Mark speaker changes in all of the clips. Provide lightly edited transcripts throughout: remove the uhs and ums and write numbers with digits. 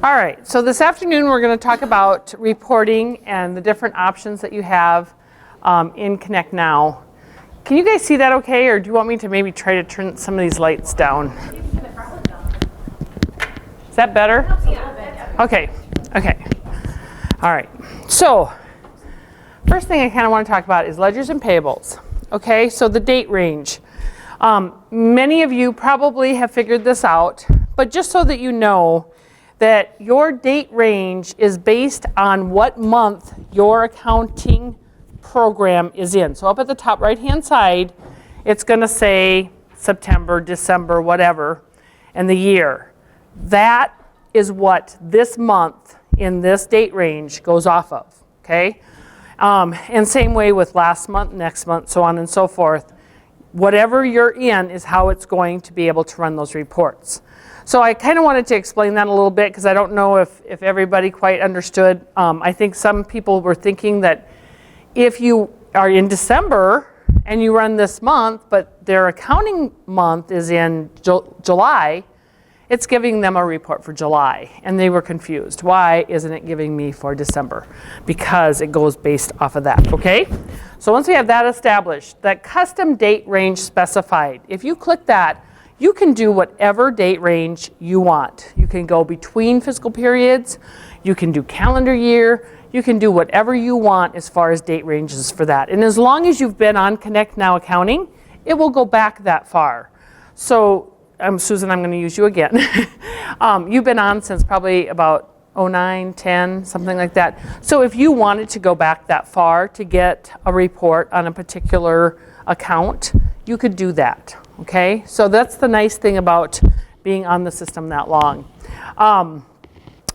Speaker 1: All right, so this afternoon we're going to talk about reporting and the different options that you have in Connect Now. Can you guys see that okay, or do you want me to maybe try to turn some of these lights down? Is that better? Okay, okay. All right, so first thing I kind of want to talk about is ledgers and payables. Okay, so the date range. Many of you probably have figured this out, but just so that you know that your date range is based on what month your accounting program is in. So up at the top right hand side, it's going to say September, December, whatever, and the year. That is what this month in this date range goes off of, okay? And same way with last month, next month, so on and so forth. Whatever you're in is how it's going to be able to run those reports. So I kind of wanted to explain that a little bit because I don't know if everybody quite understood. I think some people were thinking that if you are in December and you run this month, but their accounting month is in July, it's giving them a report for July. And they were confused. Why isn't it giving me for December? Because it goes based off of that, okay? So once we have that established, that custom date range specified, if you click that, you can do whatever date range you want. You can go between fiscal periods, you can do calendar year, you can do whatever you want as far as date ranges for that. And as long as you've been on Connect Now Accounting, it will go back that far. So, Susan, I'm going to use you again. You've been on since probably about 09, 10, something like that. So if you wanted to go back that far to get a report on a particular account, you could do that. Okay, so that's the nice thing about being on the system that long.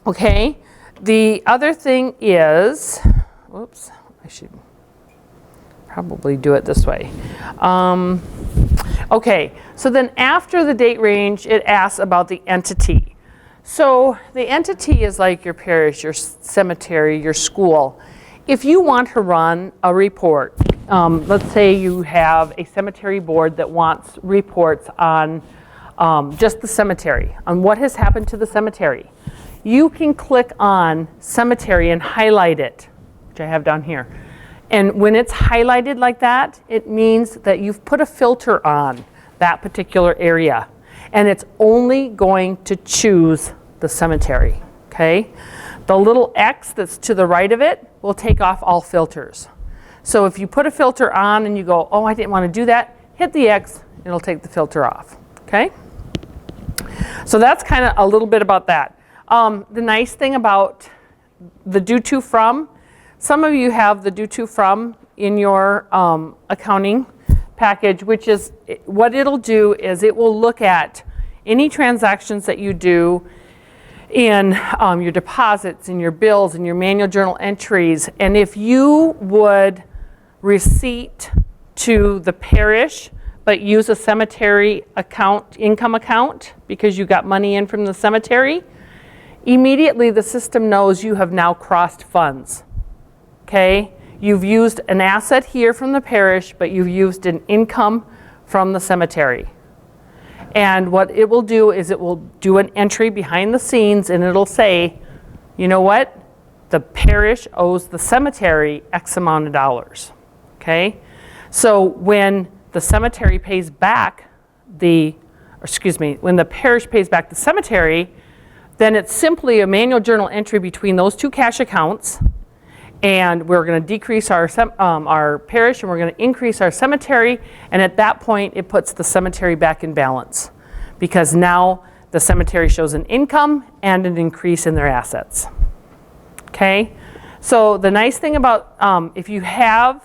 Speaker 1: Okay, the other thing is, whoops, I should probably do it this way. Okay, so then after the date range, it asks about the entity. So the entity is like your parish, your cemetery, your school. If you want to run a report, let's say you have a cemetery board that wants reports on just the cemetery, on what has happened to the cemetery. You can click on cemetery and highlight it, which I have down here. And when it's highlighted like that, it means that you've put a filter on that particular area. And it's only going to choose the cemetery, okay? The little X that's to the right of it will take off all filters. So if you put a filter on and you go, oh, I didn't want to do that, hit the X, it'll take the filter off, okay? So that's kind of a little bit about that. The nice thing about the due to from, some of you have the due to from in your accounting package, which is, what it'll do is it will look at any transactions that you do in your deposits, in your bills, in your manual journal entries, and if you would receipt to the parish but use a cemetery account, income account, because you got money in from the cemetery, immediately the system knows you have now crossed funds. Okay? You've used an asset here from the parish, but you've used an income from the cemetery. And what it will do is it will do an entry behind the scenes and it'll say, you know what? The parish owes the cemetery X amount of dollars. Okay? So when the cemetery pays back when the parish pays back the cemetery, then it's simply a manual journal entry between those two cash accounts, and we're going to decrease our parish and we're going to increase our cemetery, and at that point it puts the cemetery back in balance because now the cemetery shows an income and an increase in their assets. Okay? So the nice thing about if you have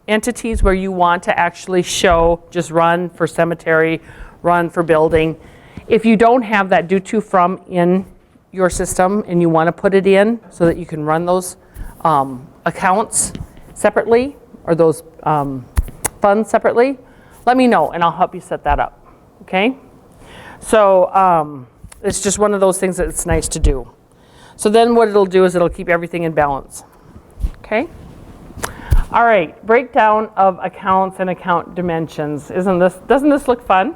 Speaker 1: entities where you want to actually show, just run for cemetery, run for building, if you don't have that due to from in your system and you want to put it in so that you can run those accounts separately or those funds separately, let me know and I'll help you set that up. Okay? So it's just one of those things that it's nice to do. So then what it'll do is it'll keep everything in balance. Okay? All right, breakdown of accounts and account dimensions. Doesn't this look fun?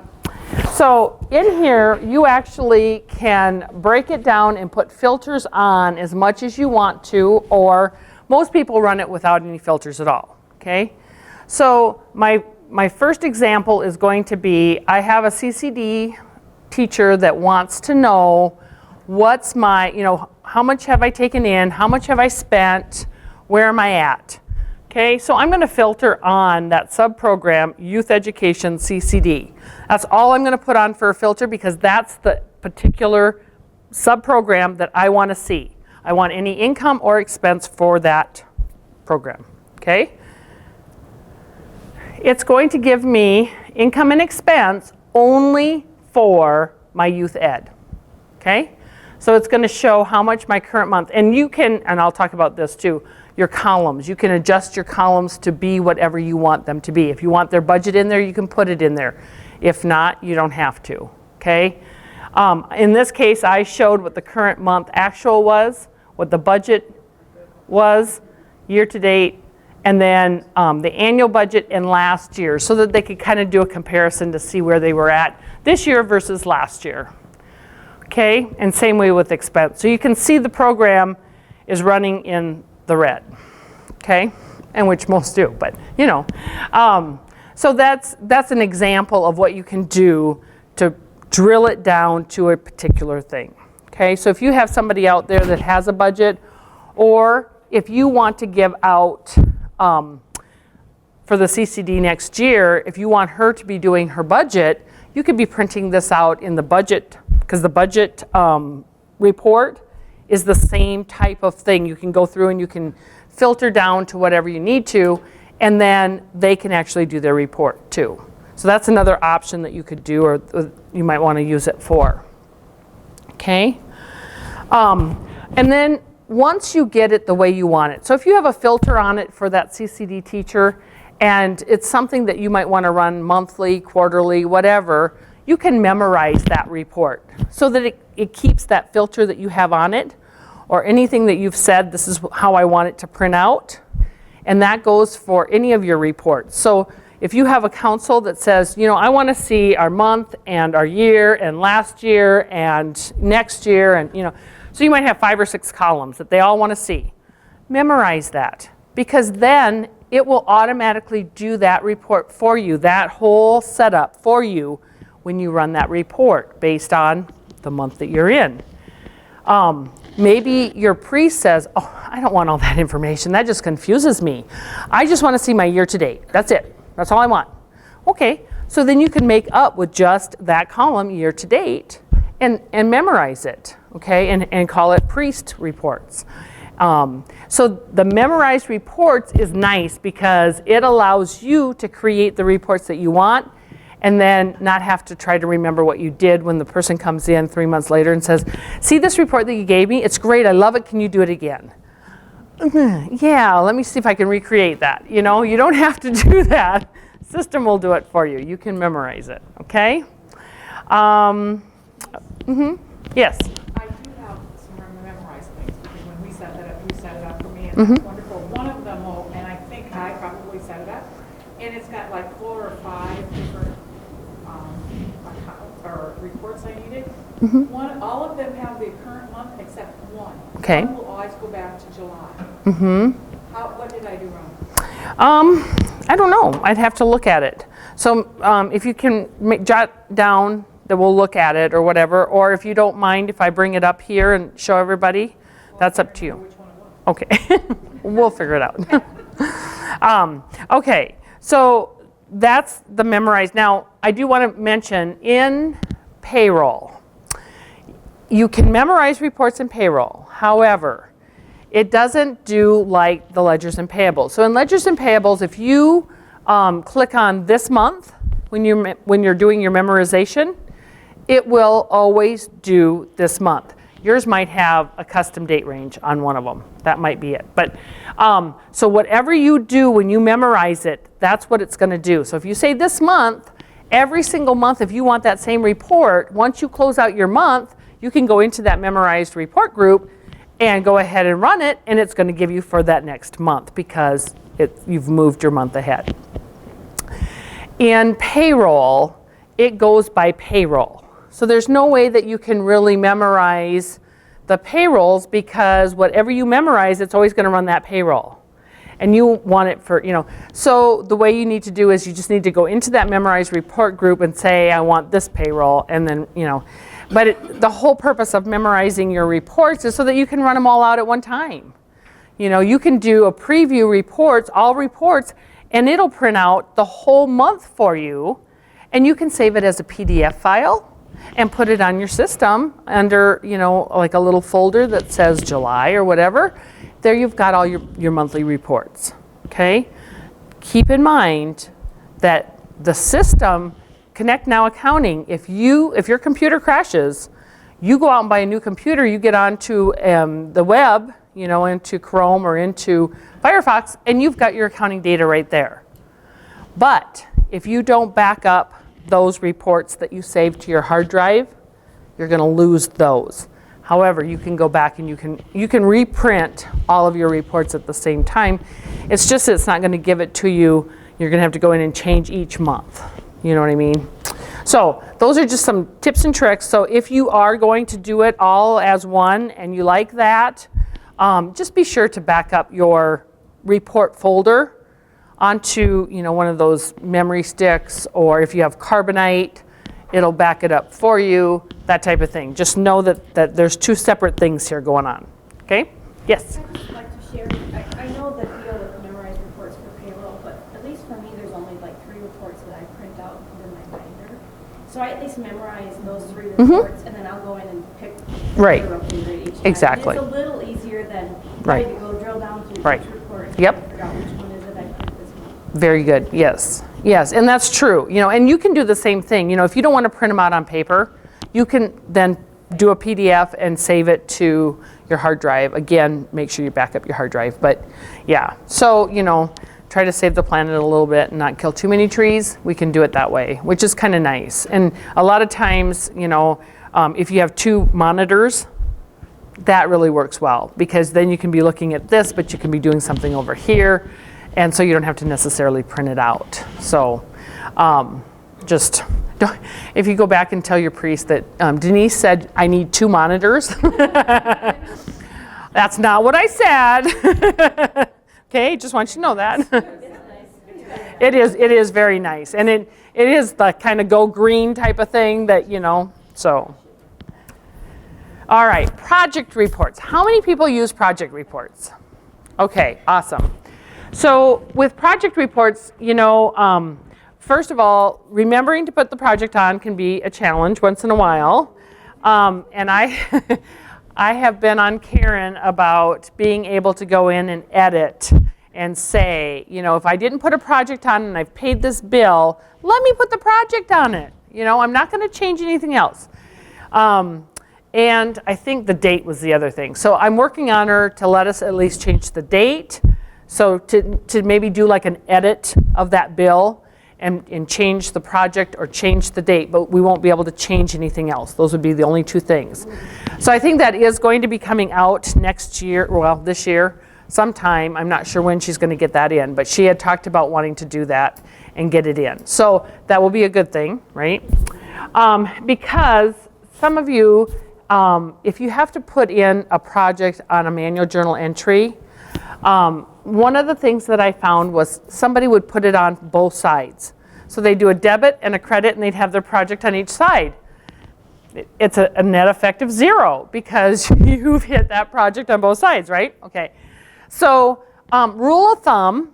Speaker 1: So in here, you actually can break it down and put filters on as much as you want to, or most people run it without any filters at all, okay? So my first example is going to be, I have a CCD teacher that wants to know what's my, how much have I taken in, how much have I spent, where am I at? Okay, so I'm going to filter on that sub-program, Youth Education CCD. That's all I'm going to put on for a filter because that's the particular sub-program that I want to see. I want any income or expense for that program, okay? It's going to give me income and expense only for my youth ed, okay? So it's going to show how much my current month, and you can, and I'll talk about this too, your columns. You can adjust your columns to be whatever you want them to be. If you want their budget in there, you can put it in there. If not, you don't have to, okay? In this case, I showed what the current month actual was, what the budget was, year to date, and then the annual budget and last year, so that they could kind of do a comparison to see where they were at this year versus last year. Okay, and same way with expense. So you can see the program is running in the red, okay, and which most do, but so that's an example of what you can do to drill it down to a particular thing. Okay, so if you have somebody out there that has a budget, or if you want to give out for the CCD next year, if you want her to be doing her budget, you could be printing this out in the budget, because the budget report is the same type of thing. You can go through and you can filter down to whatever you need to, and then they can actually do their report too. So that's another option that you could do, or you might want to use it for. Okay? And then once you get it the way you want it, so if you have a filter on it for that CCD teacher, and it's something that you might want to run monthly, quarterly, whatever, you can memorize that report so that it keeps that filter that you have on it, or anything that you've said, this is how I want it to print out. And that goes for any of your reports. So if you have a council that says, I want to see our month and our year and last year and next year, and so you might have 5 or 6 columns that they all want to see. Memorize that, because then it will automatically do that report for you, that whole setup for you when you run that report based on the month that you're in. Maybe your priest says, I don't want all that information. That just confuses me. I just want to see my year to date. That's it. That's all I want. Okay, so then you can make up with just that column, year to date, and memorize it, okay, and call it priest reports. So the memorized reports is nice because it allows you to create the reports that you want, and then not have to try to remember what you did when the person comes in 3 months later and says, see this report that you gave me? It's great, I love it, can you do it again? Yeah, let me see if I can recreate that. You don't have to do that. System will do it for you. You can memorize it, okay? Yes?
Speaker 2: I do have some memorized things, because when we set that up, you set it up for me, and that's wonderful. One of them will, and I think I probably set it up, and it's got like 4 or 5 different or reports I needed. All of them have the current month except one.
Speaker 1: Okay.
Speaker 2: One will always go back to July. What did I do wrong?
Speaker 1: I don't know. I'd have to look at it. So if you can jot down that we'll look at it or whatever, or if you don't mind if I bring it up here and show everybody, that's up to you.
Speaker 2: Which one it was.
Speaker 1: Okay, we'll figure it out. Okay, so that's the memorized. Now, I do want to mention in payroll, you can memorize reports in payroll. However, it doesn't do like the ledgers and payables. So in ledgers and payables, if you click on this month when you're doing your memorization, it will always do this month. Yours might have a custom date range on one of them. That might be it. But so whatever you do when you memorize it, that's what it's going to do. So if you say this month, every single month, if you want that same report, once you close out your month, you can go into that memorized report group and go ahead and run it, and it's going to give you for that next month because you've moved your month ahead. In payroll, it goes by payroll. So there's no way that you can really memorize the payrolls, because whatever you memorize, it's always going to run that payroll. And you want it for, so the way you need to do is you just need to go into that memorized report group and say, I want this payroll, and then, but the whole purpose of memorizing your reports is so that you can run them all out at one time. You can do a preview reports, all reports, and it'll print out the whole month for you, and you can save it as a PDF file and put it on your system under, like a little folder that says July or whatever. There you've got all your monthly reports, okay? Keep in mind that the system, Connect Now Accounting, if your computer crashes, you go out and buy a new computer, you get onto the web, into Chrome or into Firefox, and you've got your accounting data right there. But if you don't back up those reports that you saved to your hard drive, you're going to lose those. However, you can go back and you can reprint all of your reports at the same time. It's just that it's not going to give it to you. You're going to have to go in and change each month. You know what I mean? So those are just some tips and tricks. So if you are going to do it all as one and you like that, just be sure to back up your report folder onto one of those memory sticks, or if you have Carbonite, it'll back it up for you, that type of thing. Just know that there's two separate things here going on. Okay? Yes?
Speaker 3: I'd just like to share, I know the deal with memorized reports for payroll, but at least for me, there's only like 3 reports that I print out in my binder. So I at least memorize those 3 reports, and then I'll go in and pick
Speaker 1: Right.
Speaker 3: the rough and grade each time.
Speaker 1: Exactly.
Speaker 3: And it's a little easier than
Speaker 1: Right.
Speaker 3: trying to go drill down through
Speaker 1: Right.
Speaker 3: each report and
Speaker 1: Yep.
Speaker 3: figure out which one is it I print this month.
Speaker 1: Very good. Yes. Yes. And that's true. And you can do the same thing. If you don't want to print them out on paper, you can then do a PDF and save it to your hard drive. Again, make sure you back up your hard drive. But yeah, so, try to save the planet a little bit and not kill too many trees. We can do it that way, which is kind of nice. And a lot of times, if you have 2 monitors, that really works well, because then you can be looking at this, but you can be doing something over here. And so you don't have to necessarily print it out. So if you go back and tell your priest that Denise said, I need 2 monitors. That's not what I said. Okay, just want you to know that. It is very nice. And it is the kind of go green type of thing that, so. All right, project reports. How many people use project reports? Okay, awesome. So with project reports, first of all, remembering to put the project on can be a challenge once in a while. And I have been on Karen about being able to go in and edit and say, if I didn't put a project on and I've paid this bill, let me put the project on it. I'm not going to change anything else. And I think the date was the other thing. So I'm working on her to let us at least change the date. So to maybe do like an edit of that bill and change the project or change the date, but we won't be able to change anything else. Those would be the only 2 things. So I think that is going to be coming out next year, well, this year sometime. I'm not sure when she's going to get that in, but she had talked about wanting to do that and get it in. So that will be a good thing, right? Because some of you, if you have to put in a project on a manual journal entry, one of the things that I found was somebody would put it on both sides. So they do a debit and a credit, and they'd have their project on each side. It's a net effect of 0 because you've hit that project on both sides, right? Okay. So rule of thumb,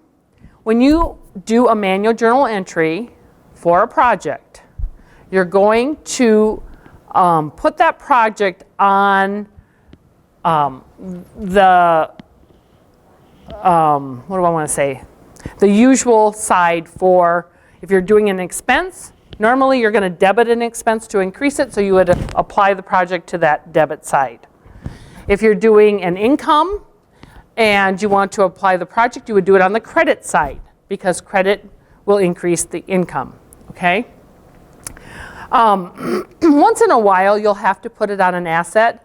Speaker 1: when you do a manual journal entry for a project, you're going to put that project on what do I want to say? The usual side for if you're doing an expense. Normally you're going to debit an expense to increase it, so you would apply the project to that debit side. If you're doing an income and you want to apply the project, you would do it on the credit side, because credit will increase the income, okay? Once in a while you'll have to put it on an asset,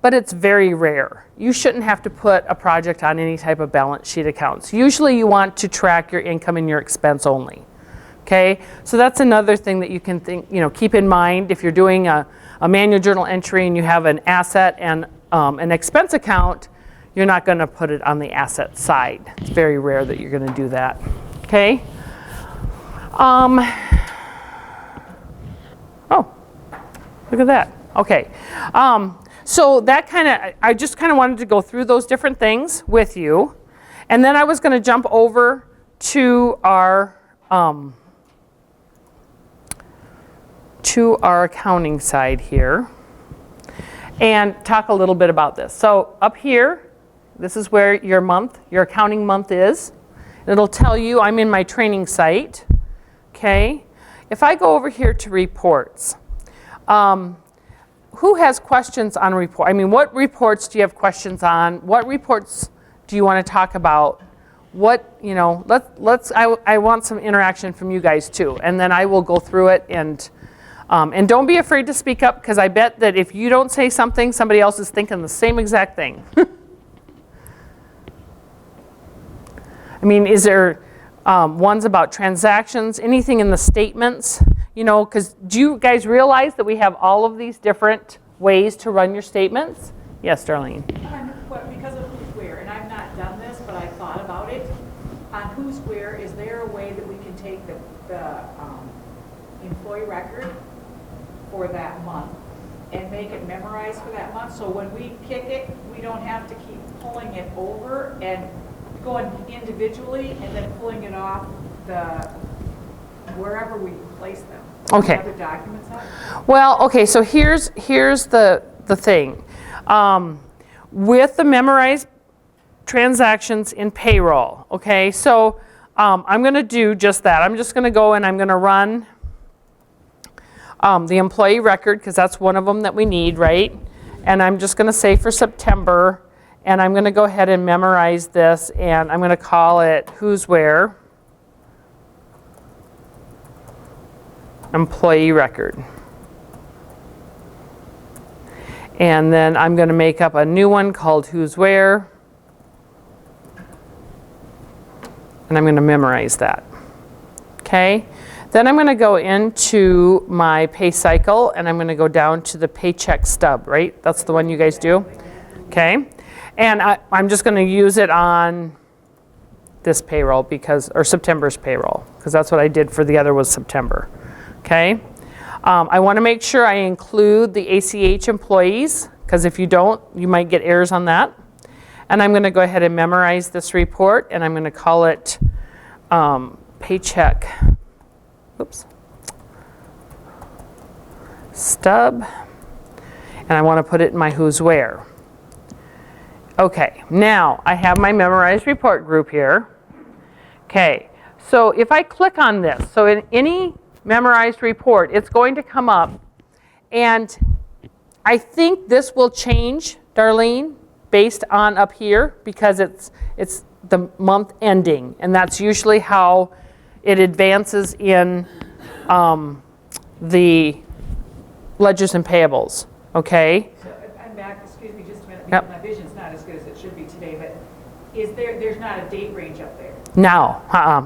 Speaker 1: but it's very rare. You shouldn't have to put a project on any type of balance sheet accounts. Usually you want to track your income and your expense only, Okay, so that's another thing that you can think, keep in mind if you're doing a manual journal entry and you have an asset and an expense account, you're not going to put it on the asset side. It's very rare that you're going to do that. Okay. Oh, look at that. Okay. So that I just kind of wanted to go through those different things with you. And then I was going to jump over to our accounting side here and talk a little bit about this. So up here, this is where your accounting month is. It'll tell you, I'm in my training site. Okay. If I go over here to reports, who has questions on report? I mean, what reports do you have questions on? What reports do you want to talk about? What, I want some interaction from you guys too. And then I will go through it and don't be afraid to speak up, because I bet that if you don't say something, somebody else is thinking the same exact thing. I mean, is there ones about transactions, anything in the statements? Because do you guys realize that we have all of these different ways to run your statements? Yes, Darlene.
Speaker 2: Because of who's where, and I've not done this, but I thought about it. On who's where, is there a way that we can take the employee record for that month and make it memorized for that month? So when we kick it, we don't have to keep pulling it over and going individually and then pulling it off wherever we place them.
Speaker 1: Okay.
Speaker 2: Other documents out?
Speaker 1: Well, okay, so here's the thing. With the memorized transactions in payroll, okay, so I'm going to do just that. I'm just going to go and I'm going to run the employee record, because that's one of them that we need, right? And I'm just going to say for September, and I'm going to go ahead and memorize this, and I'm going to call it Who's Where Employee Record. And then I'm going to make up a new one called Who's Where, and I'm going to memorize that. Okay? Then I'm going to go into my pay cycle, and I'm going to go down to the paycheck stub, right? That's the one you guys do? Okay? And I'm just going to use it on this payroll, or September's payroll, because that's what I did for the other was September. Okay? I want to make sure I include the ACH employees, because if you don't, you might get errors on that. And I'm going to go ahead and memorize this report, and I'm going to call it paycheck stub, and I want to put it in my Who's Where. Okay, now I have my memorized report group here. Okay, so if I click on this, so in any memorized report, it's going to come up, and I think this will change, Darlene, based on up here, because it's the month ending, and that's usually how it advances in the ledgers and payables. Okay.
Speaker 2: So I'm back. Excuse me, just a minute.
Speaker 1: Yep.
Speaker 2: My vision's not as good as it should be today, but there's not a date range up there?
Speaker 1: No,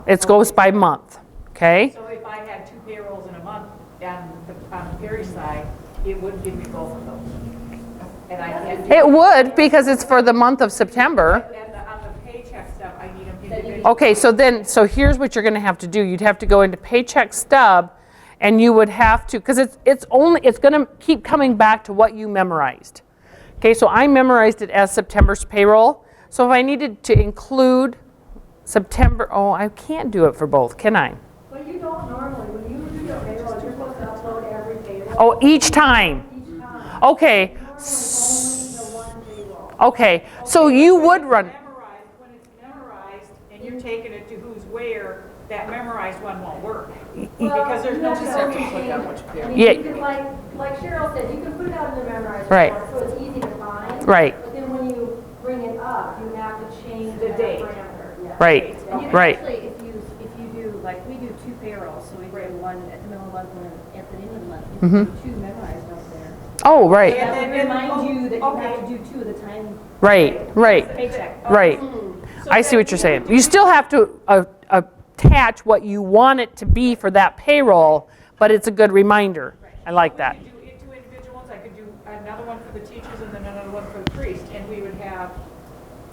Speaker 1: it goes by month. Okay.
Speaker 2: So if I had 2 payrolls in a month on the Perry side, it would give me both of those. And I can't do
Speaker 1: It would, because it's for the month of September.
Speaker 2: And on the paycheck stuff, I need them individually.
Speaker 1: Okay, so here's what you're going to have to do. You'd have to go into paycheck stub, and you would have to, because it's going to keep coming back to what you memorized. Okay, so I memorized it as September's payroll. So if I needed to include September, I can't do it for both, can I?
Speaker 4: But you don't normally. When you do your payroll, you're supposed to upload every payroll.
Speaker 1: Oh, each time.
Speaker 4: Each time.
Speaker 1: Okay.
Speaker 4: Normally, only the one payroll.
Speaker 1: Okay, so you would run.
Speaker 2: When it's memorized and you're taking it to Who's Where, that memorized one won't work. Because there's no separate click on which
Speaker 4: I
Speaker 2: payroll.
Speaker 4: mean,
Speaker 1: Yeah.
Speaker 4: you could, like Cheryl said, you can put it out in the memorized
Speaker 1: Right.
Speaker 4: report, so it's easy to find.
Speaker 1: Right.
Speaker 4: But then when you bring it up, you have to change
Speaker 2: The
Speaker 4: that
Speaker 2: date.
Speaker 4: parameter. Yeah.
Speaker 1: Right,
Speaker 3: And you can
Speaker 1: right.
Speaker 3: actually, if you do, like, we do 2 payrolls, so we do one at the middle of the month and at the end of the month. You can do 2 memorized up there.
Speaker 1: Oh, right,
Speaker 3: That would
Speaker 2: then-
Speaker 3: remind you that you
Speaker 2: okay.
Speaker 3: have to do 2 at a time.
Speaker 1: right, right,
Speaker 2: Paycheck.
Speaker 1: right.
Speaker 2: So
Speaker 1: I see
Speaker 2: then
Speaker 1: what you're saying. You still have to attach what you want it to be for that payroll, but it's a good reminder. I like that.
Speaker 2: We could do it 2 individual ones, I could do another one for the teachers and then another one for the priest, and we would have,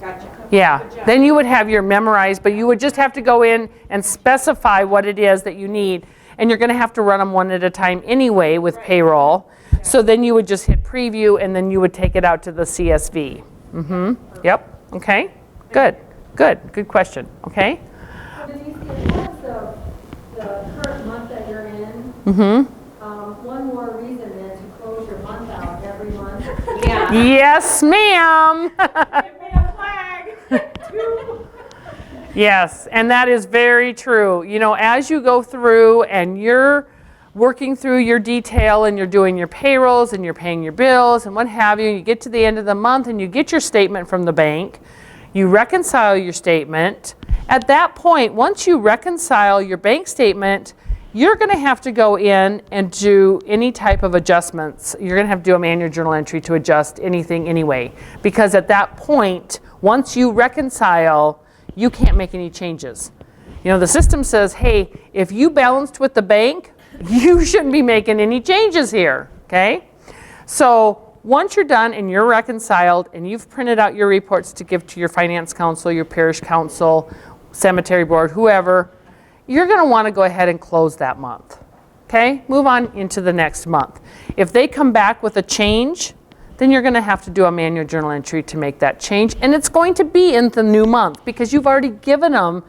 Speaker 2: gotcha.
Speaker 1: Yeah,
Speaker 2: Good job.
Speaker 1: then you would have your memorized, but you would just have to go in and specify what it is that you need. And you're going to have to run them one at a time anyway with payroll. So then you would just hit preview and then you would take it out to the CSV. Yep, okay, good question, okay?
Speaker 4: So Denise, as far as the current month that you're in, one more reason then to close your month out every month.
Speaker 2: Yeah.
Speaker 1: Yes, ma'am.
Speaker 2: Give me a flag. 2.
Speaker 1: Yes, and that is very true. You know, as you go through and you're working through your detail and you're doing your payrolls and you're paying your bills and what have you, you get to the end of the month and you get your statement from the bank, you reconcile your statement. At that point, once you reconcile your bank statement, you're going to have to go in and do any type of adjustments. You're going to have to do a manual journal entry to adjust anything anyway, because at that point, once you reconcile, you can't make any changes. You know, the system says, hey, if you balanced with the bank, you shouldn't be making any changes here, okay? So once you're done and you're reconciled and you've printed out your reports to give to your finance council, your parish council, cemetery board, whoever, you're going to want to go ahead and close that month, okay? Move on into the next month. If they come back with a change, then you're going to have to do a manual journal entry to make that change. And it's going to be in the new month because you've already given them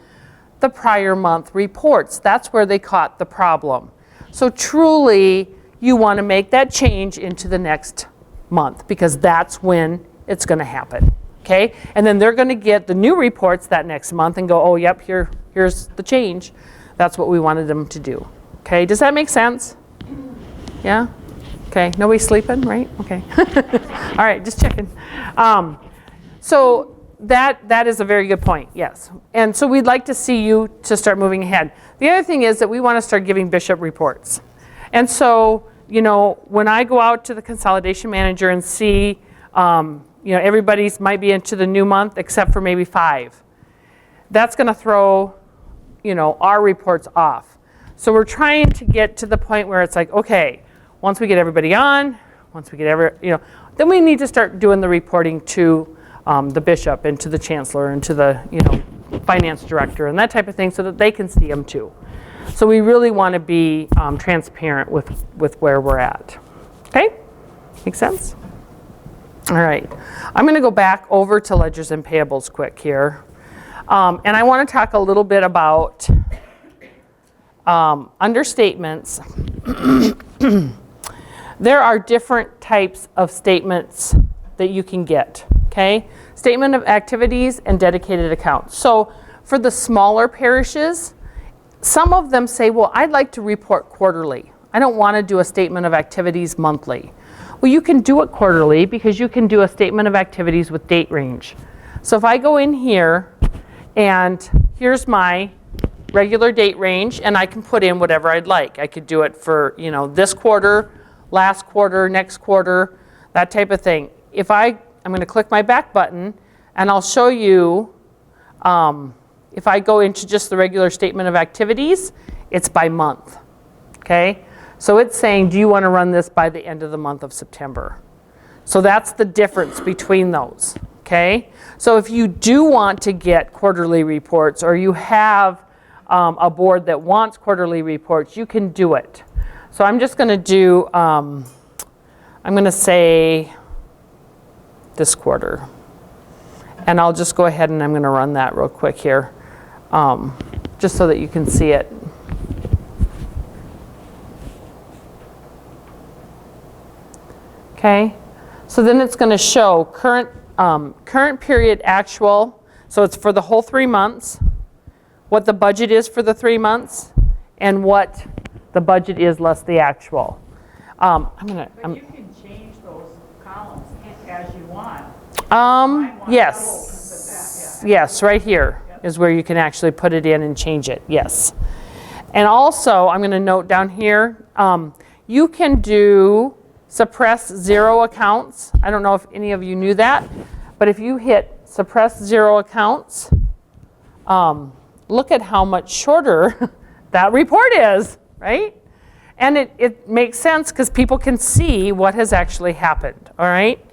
Speaker 1: the prior month reports. That's where they caught the problem. So truly, you want to make that change into the next month because that's when it's going to happen. Okay? And then they're going to get the new reports that next month and go, oh, yep, here's the change. That's what we wanted them to do. Okay? Does that make sense? Yeah? Okay, nobody's sleeping, right? Okay. All right, just checking. So that is a very good point, yes. And so we'd like to see you to start moving ahead. The other thing is that we want to start giving bishop reports. And so, you know, when I go out to the consolidation manager and see, you know, everybody's might be into the new month except for maybe 5. That's going to throw, you know, our reports off. So we're trying to get to the point where it's like, okay, once we get everybody on, once we get then we need to start doing the reporting to the bishop and to the chancellor and to the, you know, finance director and that type of thing so that they can see them too. So we really want to be transparent with where we're at. Okay? Make sense? All right. I'm going to go back over to ledgers and payables quick here. And I want to talk a little bit about understatements. There are different types of statements that you can get, okay? Statement of activities and dedicated accounts. So for the smaller parishes, some of them say, well, I'd like to report quarterly. I don't want to do a statement of activities monthly. Well, you can do it quarterly because you can do a statement of activities with date range. So if I go in here and here's my regular date range and I can put in whatever I'd like. I could do it for, you know, this quarter, last quarter, next quarter, that type of thing. If I'm going to click my back button and I'll show you, if I go into just the regular statement of activities, it's by month, okay? So it's saying, do you want to run this by the end of the month of September? So that's the difference between those, okay? So if you do want to get quarterly reports or you have a board that wants quarterly reports, you can do it. So I'm just going to do, I'm going to say this quarter. And I'll just go ahead and I'm going to run that real quick here, just so that you can see it. Okay, so then it's going to show current period actual, so it's for the whole 3 months, what the budget is for the 3 months, and what the budget is less the actual.
Speaker 2: But you can change those columns as you want.
Speaker 1: Yes. Yes, right here is where you can actually put it in and change it, yes. And also, I'm going to note down here, you can do suppress 0 accounts. I don't know if any of you knew that, but if you hit suppress 0 accounts, look at how much shorter that report is, right? And it makes sense because people can see what has actually happened, all right?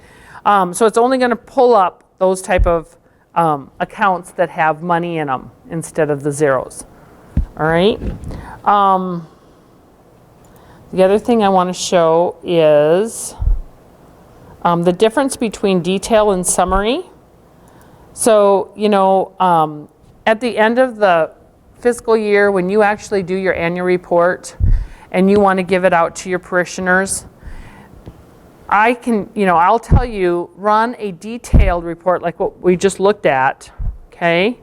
Speaker 1: So it's only going to pull up those type of accounts that have money in them instead of the zeros, all right? The other thing I want to show is the difference between detail and summary. So, you know, at the end of the fiscal year, when you actually do your annual report and you want to give it out to your parishioners, I'll tell you, run a detailed report like what we just looked at, okay?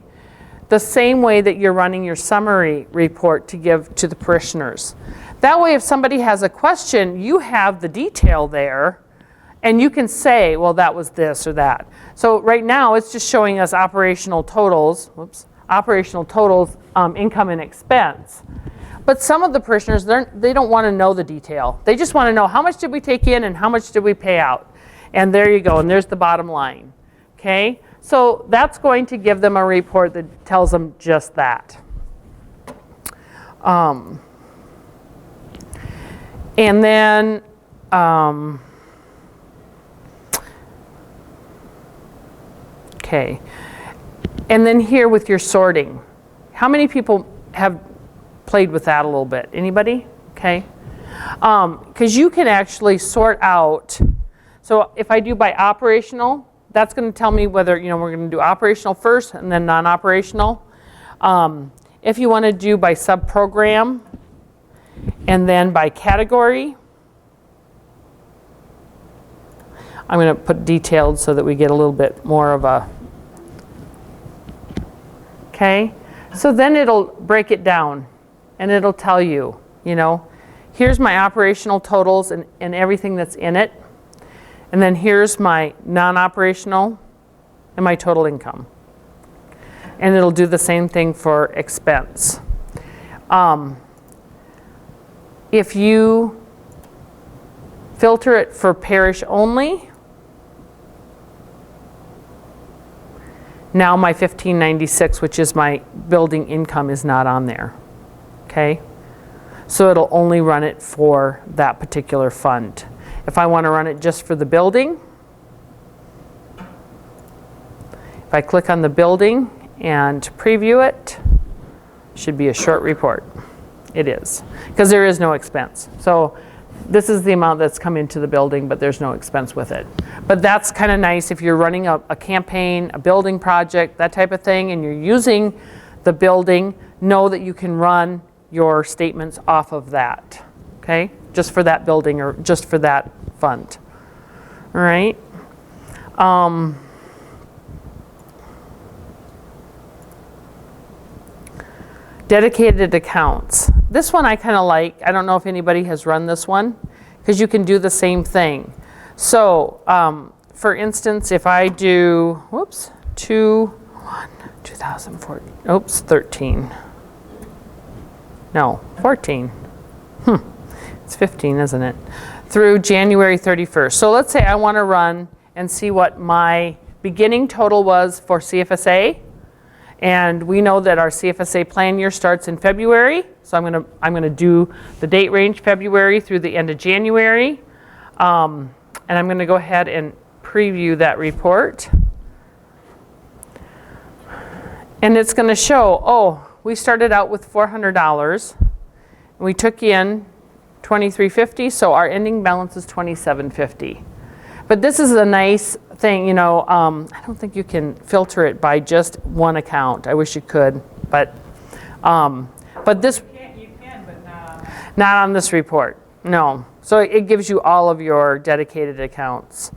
Speaker 1: The same way that you're running your summary report to give to the parishioners. That way, if somebody has a question, you have the detail there, and you can say, well, that was this or that. So right now, it's just showing us operational totals, income and expense. But some of the parishioners, they don't want to know the detail. They just want to know how much did we take in and how much did we pay out. And there you go, and there's the bottom line, okay? So that's going to give them a report that tells them just that. And then, okay. And then here with your sorting, how many people have played with that a little bit? Anybody? Okay. Because you can actually sort out. So if I do by operational, that's going to tell me whether, you know, we're going to do operational first and then non-operational. If you want to do by sub-program and then by category, I'm going to put detailed so that we get a little bit more of a, okay? So then it'll break it down and it'll tell you, you know, here's my operational totals and everything that's in it. And then here's my non-operational and my total income. And it'll do the same thing for expense. If you filter it for parish only, now my 1596, which is my building income, is not on there, okay? So it'll only run it for that particular fund. If I want to run it just for the building, if I click on the building and preview it, should be a short report. It is, because there is no expense. So this is the amount that's come into the building, but there's no expense with it. But that's kind of nice if you're running a campaign, a building project, that type of thing, and you're using the building, know that you can run your statements off of that, okay? Just for that building or just for that fund, all right? Dedicated accounts. This one I kind of like. I don't know if anybody has run this one because you can do the same thing. So, for instance, if I do, 2014, 13. No, 14. It's 15, isn't it? Through January 31st. So let's say I want to run and see what my beginning total was for CFSA. And we know that our CFSA plan year starts in February. So I'm going to do the date range February through the end of January. And I'm going to go ahead and preview that report. And it's going to show, oh, we started out with $400. And we took in $23.50, so our ending balance is $27.50. But this is a nice thing, you know, I don't think you can filter it by just one account. I wish you could, but this...
Speaker 2: You can, but
Speaker 1: not on this report, no. So it gives you all of your dedicated accounts.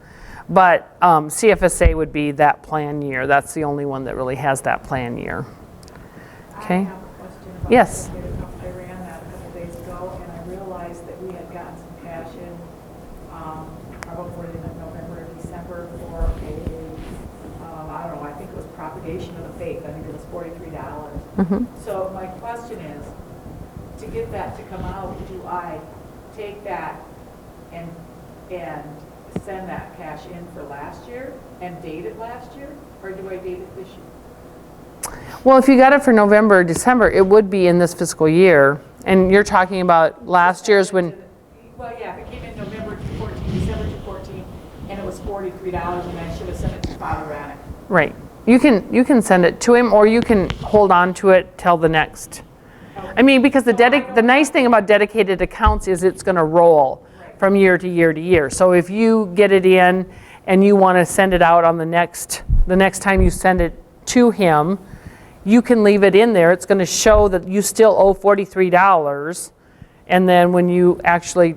Speaker 1: But CFSA would be that plan year. That's the only one that really has that plan year. Okay?
Speaker 2: I have a question about
Speaker 1: Yes.
Speaker 2: I ran that a couple days ago, and I realized that we had gotten some cash in, probably in November or December for a, I don't know, I think it was propagation of the faith. I think it was $43. So my question is, to get that to come out, do I take that and send that cash in for last year and date it last year, or do I date it this year?
Speaker 1: Well, if you got it for November or December, it would be in this fiscal year. And you're talking about last year's when,
Speaker 2: Well, yeah, if it came in November 214, December 214, and it was $43, and I should have sent it to Father Raddick.
Speaker 1: right. You can send it to him, or you can hold on to it till the next. I mean, because the nice thing about dedicated accounts is it's going to roll from year to year to year. So if you get it in and you want to send it out on the next time you send it to him, you can leave it in there. It's going to show that you still owe $43. And then when you actually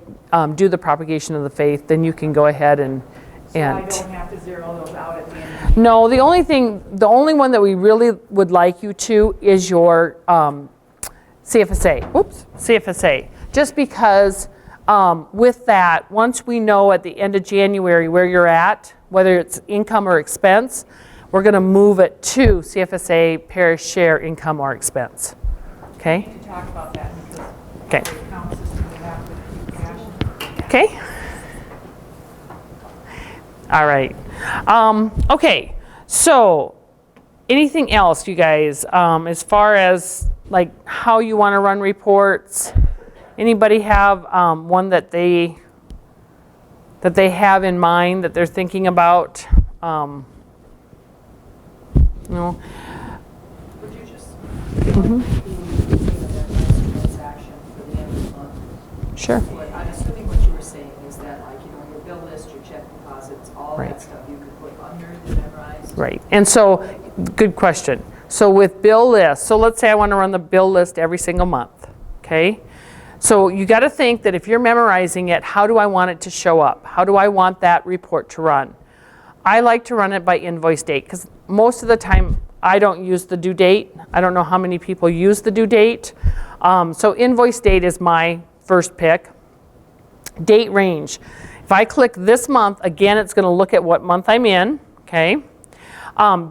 Speaker 1: do the propagation of the faith, then you can go ahead and
Speaker 2: So I don't have to zero those out at the end.
Speaker 1: No, the only one that we really would like you to is your CFSA. Oops, CFSA. Just because with that, once we know at the end of January where you're at, whether it's income or expense, we're going to move it to CFSA parish share income or expense. Okay?
Speaker 2: We need to talk about that because
Speaker 1: Okay.
Speaker 2: the account system we have with cash.
Speaker 1: Okay? All right. Okay, so anything else, you guys, as far as like how you want to run reports? Anybody have one that they have in mind that they're thinking about? No.
Speaker 5: Would you just
Speaker 1: Mhm.
Speaker 5: transaction for the end of the month?
Speaker 1: Sure.
Speaker 5: What I'm assuming what you were saying is that, like, you know, your bill list, your check deposits, all
Speaker 1: Right.
Speaker 5: that stuff you could put under the memorized.
Speaker 1: Right. And so, good question. So with bill lists, so let's say I want to run the bill list every single month. Okay? So you got to think that if you're memorizing it, how do I want it to show up? How do I want that report to run? I like to run it by invoice date because most of the time I don't use the due date. I don't know how many people use the due date. So invoice date is my first pick. Date range. If I click this month, again, it's going to look at what month I'm in. Okay.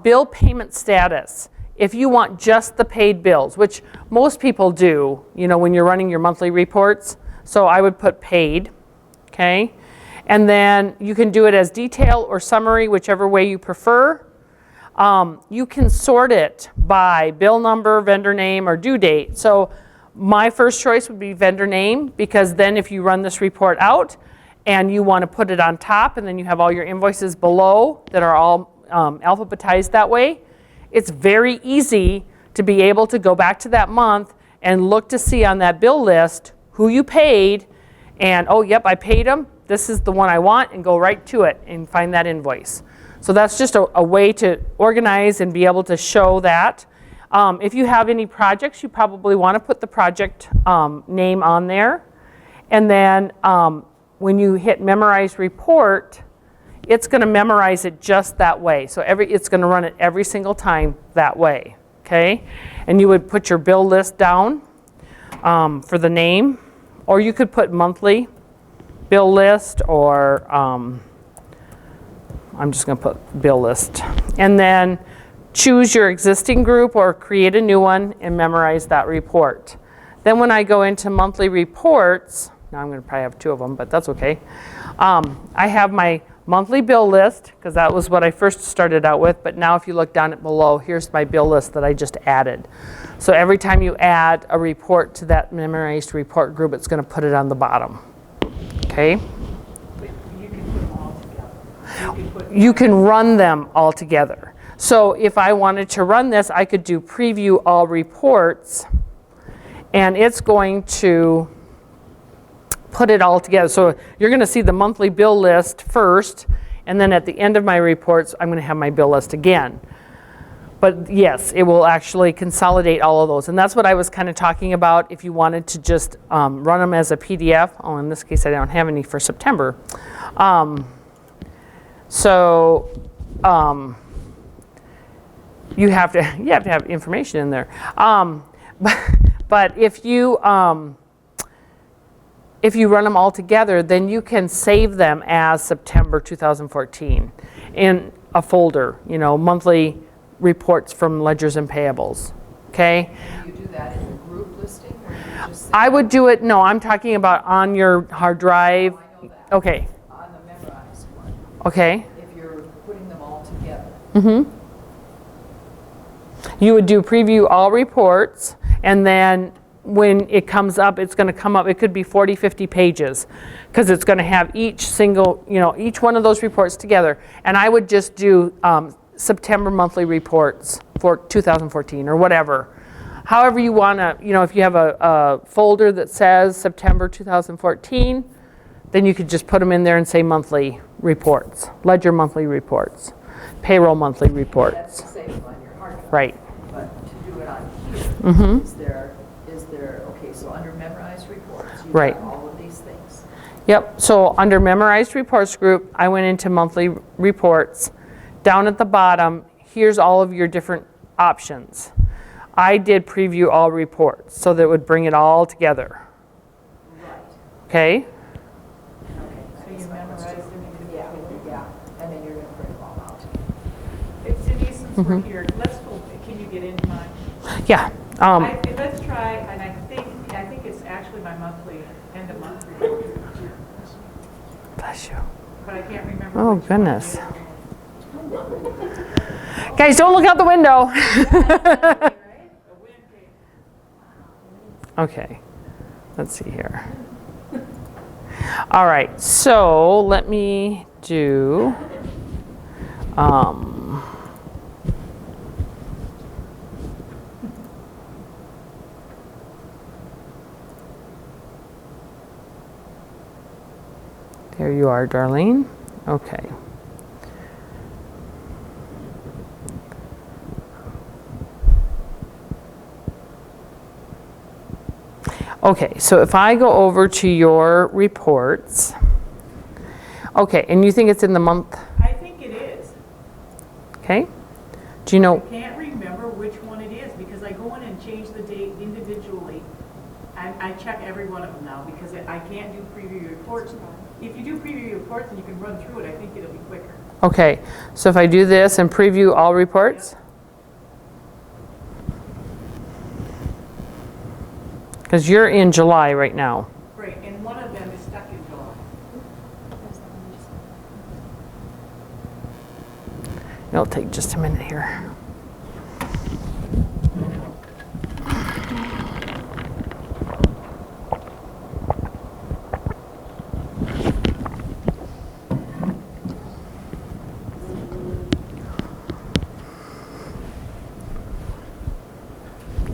Speaker 1: Bill payment status. If you want just the paid bills, which most people do, you know, when you're running your monthly reports. So I would put paid. Okay. And then you can do it as detail or summary, whichever way you prefer. You can sort it by bill number, vendor name, or due date. So my first choice would be vendor name, because then if you run this report out and you want to put it on top and then you have all your invoices below that are all alphabetized that way, it's very easy to be able to go back to that month and look to see on that bill list who you paid and, oh, yep, I paid them. This is the one I want, and go right to it and find that invoice. So that's just a way to organize and be able to show that. If you have any projects, you probably want to put the project name on there. And then when you hit memorize report, it's going to memorize it just that way. So it's going to run it every single time that way. Okay? And you would put your bill list down for the name, or you could put monthly bill list, or I'm just going to put bill list. And then choose your existing group or create a new one and memorize that report. Then when I go into monthly reports, now I'm going to probably have two of them, but that's okay. I have my monthly bill list, because that was what I first started out with, but now if you look down at below, here's my bill list that I just added. So every time you add a report to that memorized report group, it's going to put it on the bottom. Okay?
Speaker 2: But you can put them all together.
Speaker 1: You can run them all together. So if I wanted to run this, I could do preview all reports, and it's going to put it all together. So you're going to see the monthly bill list first, and then at the end of my reports, I'm going to have my bill list again. But yes, it will actually consolidate all of those. And that's what I was kind of talking about if you wanted to just run them as a PDF. Oh, in this case, I don't have any for September. You have to have information in there. But if you run them all together, then you can save them as September 2014 in a folder, you know, monthly reports from ledgers and payables. Okay?
Speaker 5: Do you do that in the group listing, or do you just say?
Speaker 1: I would do it, no, I'm talking about on your hard drive.
Speaker 5: I know that.
Speaker 1: Okay.
Speaker 5: On the memorized one,
Speaker 1: Okay.
Speaker 5: if you're putting them all together.
Speaker 1: Mm-hmm. You would do preview all reports, and then when it comes up, it's going to come up, it could be 40, 50 pages, because it's going to have each single, each one of those reports together. And I would just do September monthly reports for 2014 or whatever. However you want to, if you have a folder that says September 2014, then you could just put them in there and say monthly reports, ledger monthly reports, payroll monthly
Speaker 5: That's
Speaker 1: reports.
Speaker 5: the same on your hard copy.
Speaker 1: Right.
Speaker 5: But to do it on here,
Speaker 1: Mm-hmm.
Speaker 5: is there, okay, so under memorized reports, you've
Speaker 1: Right.
Speaker 5: got all of these things.
Speaker 1: Yep, so under memorized reports group, I went into monthly reports. Down at the bottom, here's all of your different options. I did preview all reports, so that it would bring it all together.
Speaker 5: Right.
Speaker 1: Okay?
Speaker 5: Okay.
Speaker 2: So you memorize them individually.
Speaker 5: Yeah, and then you're gonna print them all out.
Speaker 2: It's Denise, since we're here, can you get into mine?
Speaker 1: Yeah.
Speaker 2: Let's try, and I think it's actually my monthly, end of month report,
Speaker 1: Bless you.
Speaker 2: but I can't remember.
Speaker 1: Oh,
Speaker 2: which one
Speaker 1: goodness.
Speaker 2: it is.
Speaker 1: Guys, don't look out the window.
Speaker 2: The wind came.
Speaker 1: Okay, let's see here. All right, so let me do, there you are, Darlene. Okay. Okay, so if I go over to your reports, okay, and you think it's in the month,
Speaker 2: I think it is.
Speaker 1: okay? Do you know,
Speaker 2: I can't remember which one it is because I go in and change the date individually. I check every one of them now because I can't do preview reports. If you do preview reports and you can run through it, I think it'll be quicker.
Speaker 1: okay, so if I do this and preview all reports? Because you're in July right now.
Speaker 2: Right, and one of them is stuck in July.
Speaker 1: It'll take just a minute here.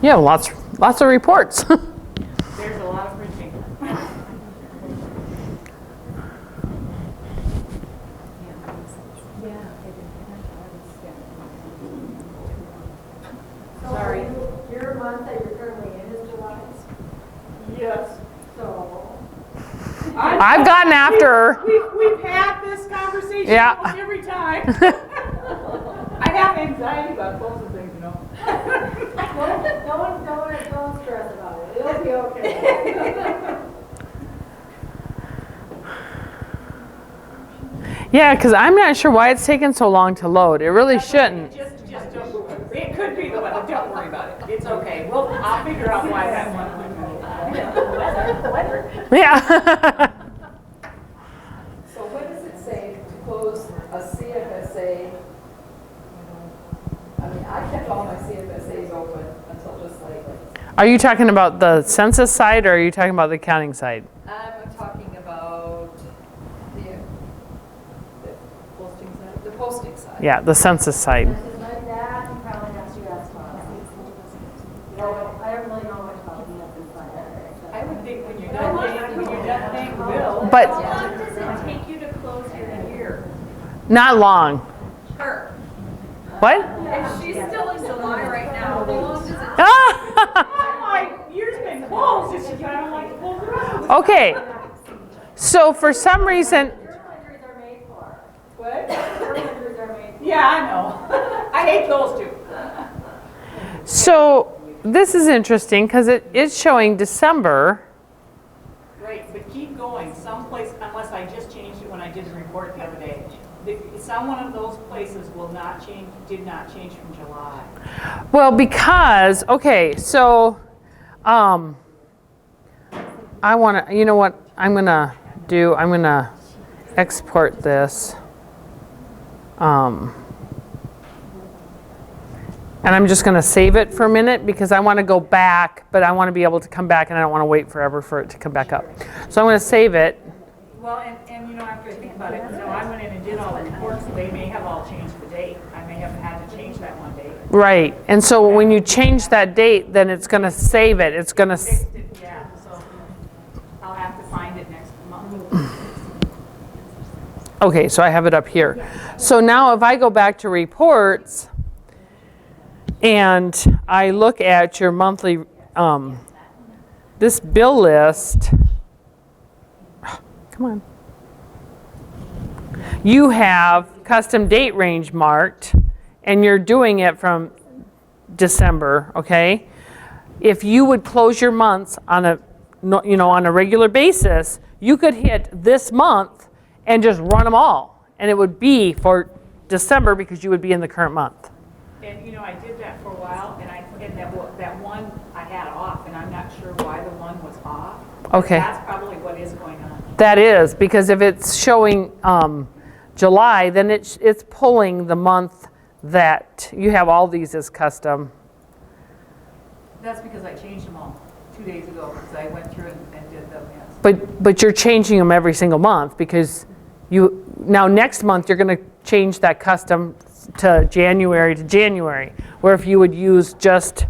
Speaker 1: Yeah, lots of reports.
Speaker 2: There's a lot of printing.
Speaker 4: Sorry. Your month that you're currently in is July,
Speaker 2: Yes.
Speaker 4: so.
Speaker 1: I've gotten after.
Speaker 2: We've had this conversation
Speaker 1: Yeah.
Speaker 2: almost every time. I have anxiety about both of things,
Speaker 4: Don't stress about it. It'll be okay.
Speaker 1: Yeah, because I'm not sure why it's taken so long to load. It really shouldn't.
Speaker 2: Just don't, it could be the weather, don't worry about it. It's okay. I'll figure out why that one.
Speaker 1: Yeah.
Speaker 5: So what does it say to close a CFSA? I mean, I kept all my CFSAs open until just lately.
Speaker 1: Are you talking about the census side or are you talking about the accounting side?
Speaker 5: I'm talking about the posting side? The posting side.
Speaker 1: Yeah, the census side.
Speaker 4: Messages like that, you probably have to ask Tom. I don't really know much about the
Speaker 2: I would think when you're done paying the bill.
Speaker 1: But
Speaker 3: How long does it take you to close your year?
Speaker 1: not long.
Speaker 3: Her.
Speaker 1: What?
Speaker 3: If she's still in July right now, how long does it
Speaker 2: I'm like, year's been closed, it's just I don't like to close the rest of it.
Speaker 1: Okay. So for some reason,
Speaker 4: Journal entries are made for.
Speaker 2: What?
Speaker 4: Journal entries are made for.
Speaker 2: Yeah, I know. I hate those two.
Speaker 1: so this is interesting because it is showing December.
Speaker 2: Right, but keep going. Someplace, unless I just changed it when I did the report the other day. Some one of those places will not change, did not change from July.
Speaker 1: Well, because, okay, so I want to, you know what I'm going to do? I'm going to export this. And I'm just going to save it for a minute because I want to go back, but I want to be able to come back and I don't want to wait forever for it to come back up. So I'm going to save it.
Speaker 2: Well, and you know, after I think about it, you know, I went in and did all the reports, so they may have all changed the date. I may have had to change that one date.
Speaker 1: Right. And so when you change that date, then it's going to save it. It's going to...
Speaker 2: Yeah, so I'll have to find it next month.
Speaker 1: Okay, so I have it up here. So now if I go back to reports and I look at your monthly, this bill list, come on. You have custom date range marked and you're doing it from December, okay? If you would close your months on a, on a regular basis, you could hit this month and just run them all. And it would be for December because you would be in the current month.
Speaker 2: And you know, I did that for a while, and that one I had off, and I'm not sure why the one was off.
Speaker 1: Okay.
Speaker 2: That's probably what is going on.
Speaker 1: That is, because if it's showing July, then it's pulling the month that you have all these as custom.
Speaker 2: That's because I changed them all 2 days ago, because I went through and did them, yes.
Speaker 1: But you're changing them every single month because now next month you're going to change that custom to January, where if you would use just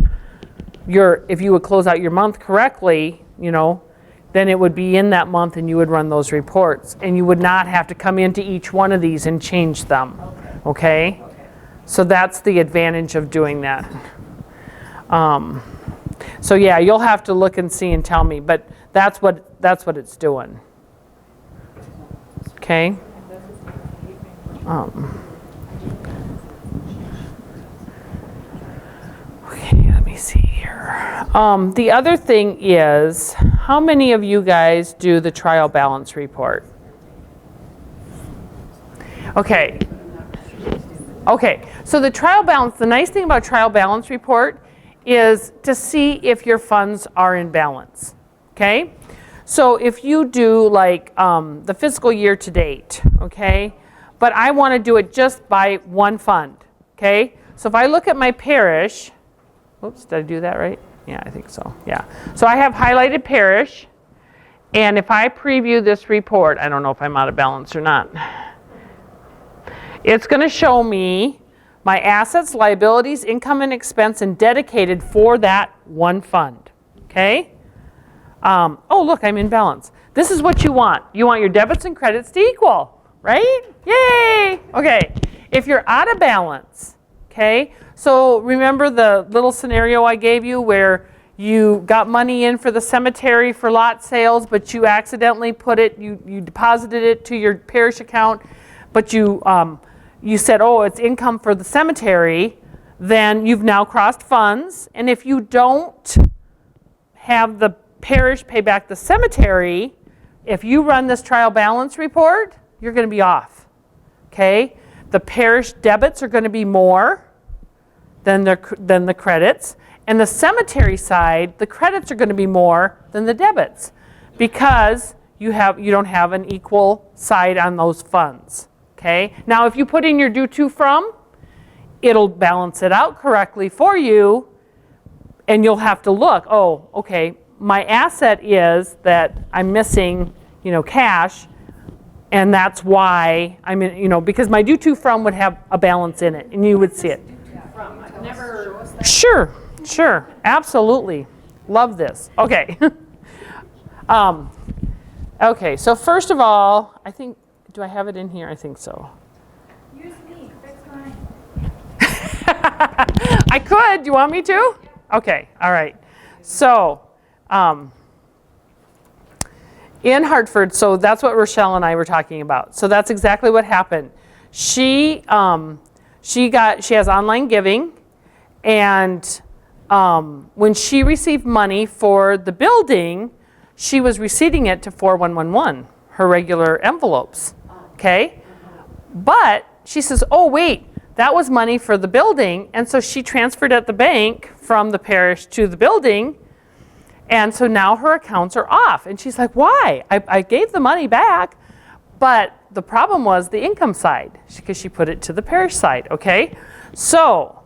Speaker 1: if you would close out your month correctly, then it would be in that month and you would run those reports and you would not have to come into each one of these and change them. Okay? So that's the advantage of doing that. So yeah, you'll have to look and see and tell me, but that's what it's doing. Okay? Okay, let me see here. The other thing is, how many of you guys do the trial balance report? Okay. Okay, so the trial balance, the nice thing about trial balance report is to see if your funds are in balance, okay? So if you do like the fiscal year to date, okay? But I want to do it just by one fund, okay? So if I look at my parish, oops, did I do that right? Yeah, I think so, yeah. So I have highlighted parish, and if I preview this report, I don't know if I'm out of balance or not. It's going to show me my assets, liabilities, income and expense, and dedicated for that one fund, okay? Oh, look, I'm in balance. This is what you want. You want your debits and credits to equal, right? Yay! Okay, if you're out of balance, okay? So remember the little scenario I gave you where you got money in for the cemetery for lot sales, but you accidentally put it, you deposited it to your parish account, but you said, oh, it's income for the cemetery, then you've now crossed funds. And if you don't have the parish pay back the cemetery, if you run this trial balance report, you're going to be off, okay? The parish debits are going to be more than the credits. And the cemetery side, the credits are going to be more than the debits because you don't have an equal side on those funds. Okay. Now, if you put in your due to from, it'll balance it out correctly for you, and you'll have to look. Oh, okay. My asset is that I'm missing, cash, and that's why I'm in, because my due to from would have a balance in it, and you would see it.
Speaker 2: I've never.
Speaker 1: Sure, absolutely. Love this. Okay. Okay. So first of all, I think. Do I have it in here? I think so.
Speaker 3: Use me, fix mine.
Speaker 1: I could. Do you want me to? Okay. All right. So, in Hartford, so that's what Rochelle and I were talking about. So that's exactly what happened. She has online giving, and when she received money for the building, she was receipting it to 4111, her regular envelopes. Okay, but she says, oh wait, that was money for the building, and so she transferred at the bank from the parish to the building, and so now her accounts are off. And she's like, why? I gave the money back, but the problem was the income side because she put it to the parish side. Okay, so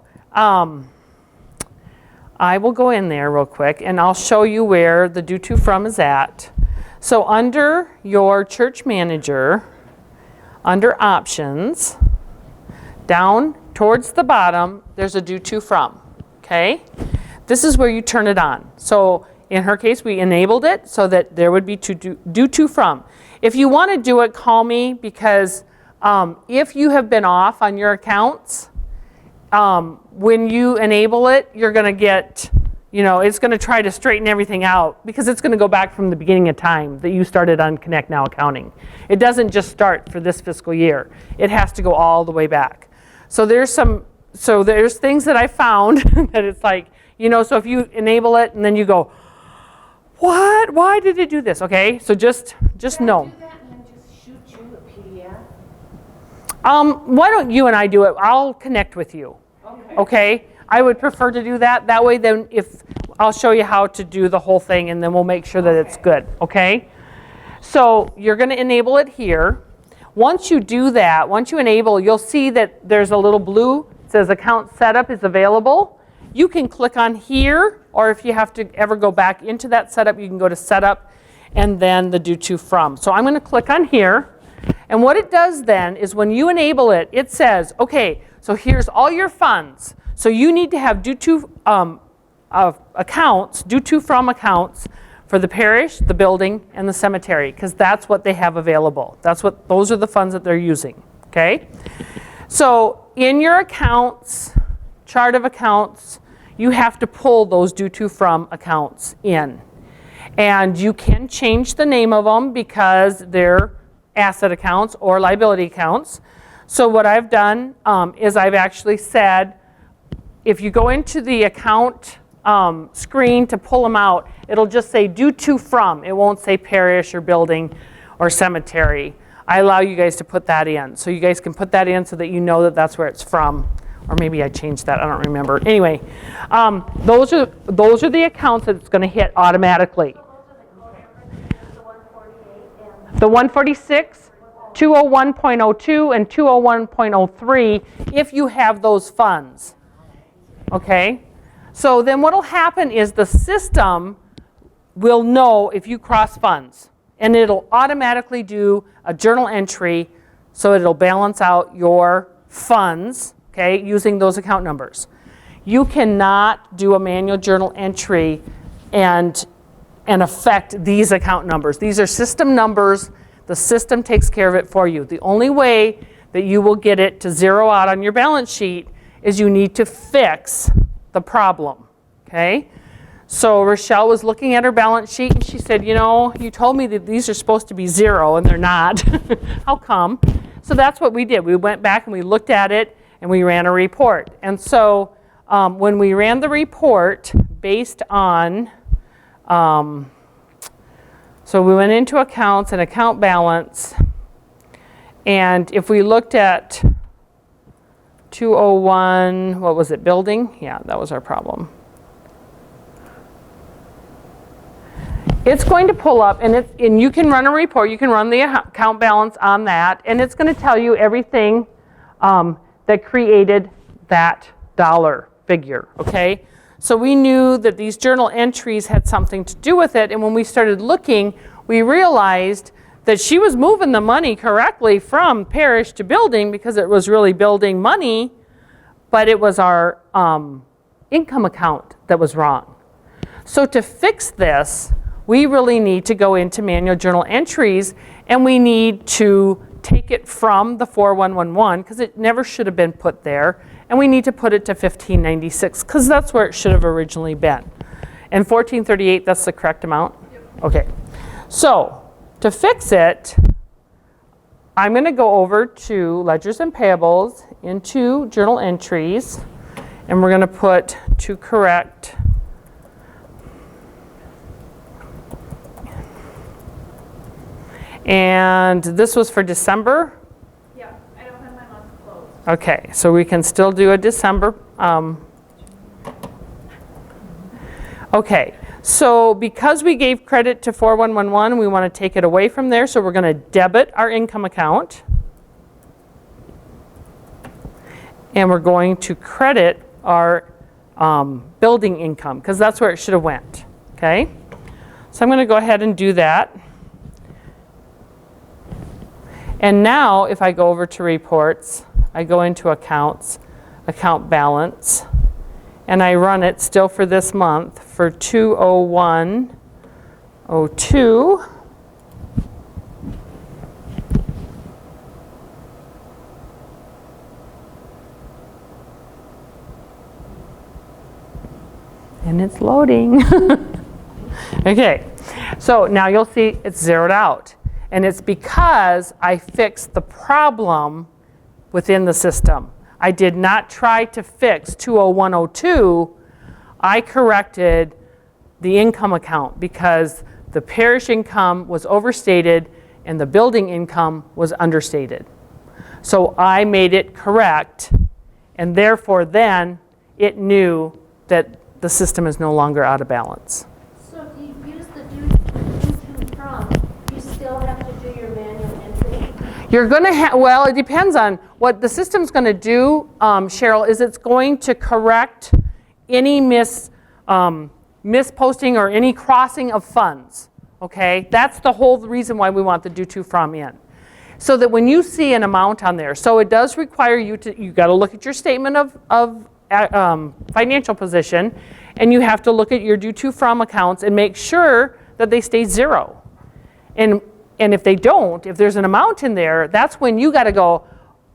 Speaker 1: I will go in there real quick and I'll show you where the due to from is at. So under your church manager, under options, down towards the bottom, there's a due to from, okay? This is where you turn it on. So in her case, we enabled it so that there would be due to from. If you want to do it, call me, because if you have been off on your accounts, when you enable it, you're going to get, it's going to try to straighten everything out, because it's going to go back from the beginning of time that you started on Connect Now accounting. It doesn't just start for this fiscal year. It has to go all the way back. So there's things that I found that it's like, so if you enable it and then you go, what? Why did it do this? Okay, so just know.
Speaker 2: Do that and then just shoot you a PDF?
Speaker 1: Why don't you and I do it? I'll connect with you. Okay? I would prefer to do that. That way then I'll show you how to do the whole thing, and then we'll make sure that it's good. Okay? So you're going to enable it here. Once you do that, once you enable, you'll see that there's a little blue, it says account setup is available. You can click on here, or if you have to ever go back into that setup, you can go to setup and then the due to from. So I'm going to click on here. And what it does then is when you enable it, it says, okay, so here's all your funds. So you need to have due to accounts, due to from accounts for the parish, the building, and the cemetery, because that's what they have available. Those are the funds that they're using, okay? So in your accounts, chart of accounts, you have to pull those due to from accounts in. And you can change the name of them because they're asset accounts or liability accounts. So what I've done is I've actually said, if you go into the account screen to pull them out, it'll just say due to from. It won't say parish or building or cemetery. I allow you guys to put that in. So you guys can put that in so that you know that that's where it's from. Or maybe I changed that, I don't remember. Anyway, those are the accounts that it's going to hit automatically. The 146, 201.02, and 201.03 if you have those funds. Okay? So then what will happen is the system will know if you cross funds, and it'll automatically do a journal entry so it'll balance out your funds, okay, using those account numbers. You cannot do a manual journal entry and affect these account numbers. These are system numbers. The system takes care of it for you. The only way that you will get it to zero out on your balance sheet is you need to fix the problem, okay? So Rochelle was looking at her balance sheet and she said, you told me that these are supposed to be zero and they're not. How come? So that's what we did. We went back and we looked at it and we ran a report. And so when we ran the report based on, so we went into accounts and account balance, and if we looked at 201, what was it, building? Yeah, that was our problem. It's going to pull up, and you can run a report, you can run the account balance on that, and it's going to tell you everything that created that dollar figure, okay? So we knew that these journal entries had something to do with it, and when we started looking, we realized that she was moving the money correctly from parish to building because it was really building money, but it was our income account that was wrong. So to fix this, we really need to go into manual journal entries, and we need to take it from the 4111 because it never should have been put there, and we need to put it to 1596 because that's where it should have originally been. And 1438, that's the correct amount? Yep. Okay. So to fix it, I'm going to go over to ledgers and payables into journal entries, and we're going to put to correct. And this was for December?
Speaker 3: Yeah, I don't have my month closed.
Speaker 1: Okay, so we can still do a December. Okay, so because we gave credit to 4111, we want to take it away from there, so we're going to debit our income account. And we're going to credit our building income, because that's where it should have went, okay? So I'm going to go ahead and do that. And now if I go over to reports, I go into accounts, account balance, and I run it still for this month for 20102. And it's loading. Okay, so now you'll see it's zeroed out. And it's because I fixed the problem within the system. I did not try to fix 20102. I corrected the income account because the parish income was overstated and the building income was understated. So I made it correct, and therefore then it knew that the system is no longer out of balance.
Speaker 4: So if you use the due to from, you still have to do your manual entry?
Speaker 1: You're going to have, well, it depends on what the system's going to do, Cheryl, is it's going to correct any misposting or any crossing of funds, okay? That's the whole reason why we want the due to from in. So that when you see an amount on there, so it does require you got to look at your statement of financial position, and you have to look at your due to from accounts and make sure that they stay zero. And if they don't, if there's an amount in there, that's when you got to go,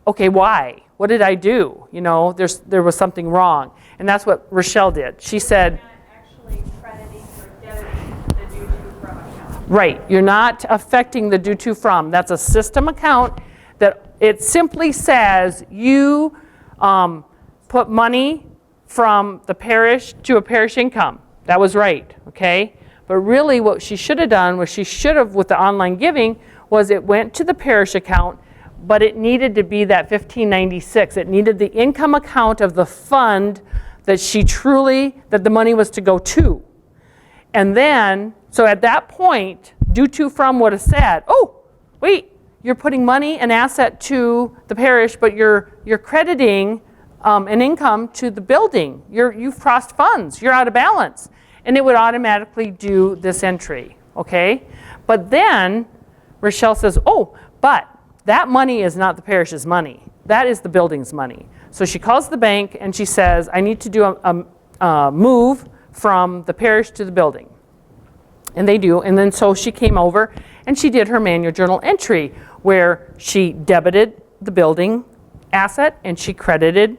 Speaker 1: okay, why? What did I do? You know, there was something wrong. And that's what Rochelle did. She said,
Speaker 2: Not actually crediting or debiting the due to from account.
Speaker 1: right, you're not affecting the due to from. That's a system account that it simply says you put money from the parish to a parish income. That was right, okay? But really what she should have done was she should have, with the online giving, was it went to the parish account, but it needed to be that 1596. It needed the income account of the fund that that the money was to go to. And then, so at that point, due to from would have said, oh, wait, you're putting money and asset to the parish, but you're crediting an income to the building. You've crossed funds. You're out of balance. And it would automatically do this entry, okay? But then Rochelle says, oh, but that money is not the parish's money. That is the building's money. So she calls the bank and she says, I need to do a move from the parish to the building. And they do. And then so she came over and she did her manual journal entry where she debited the building asset and she credited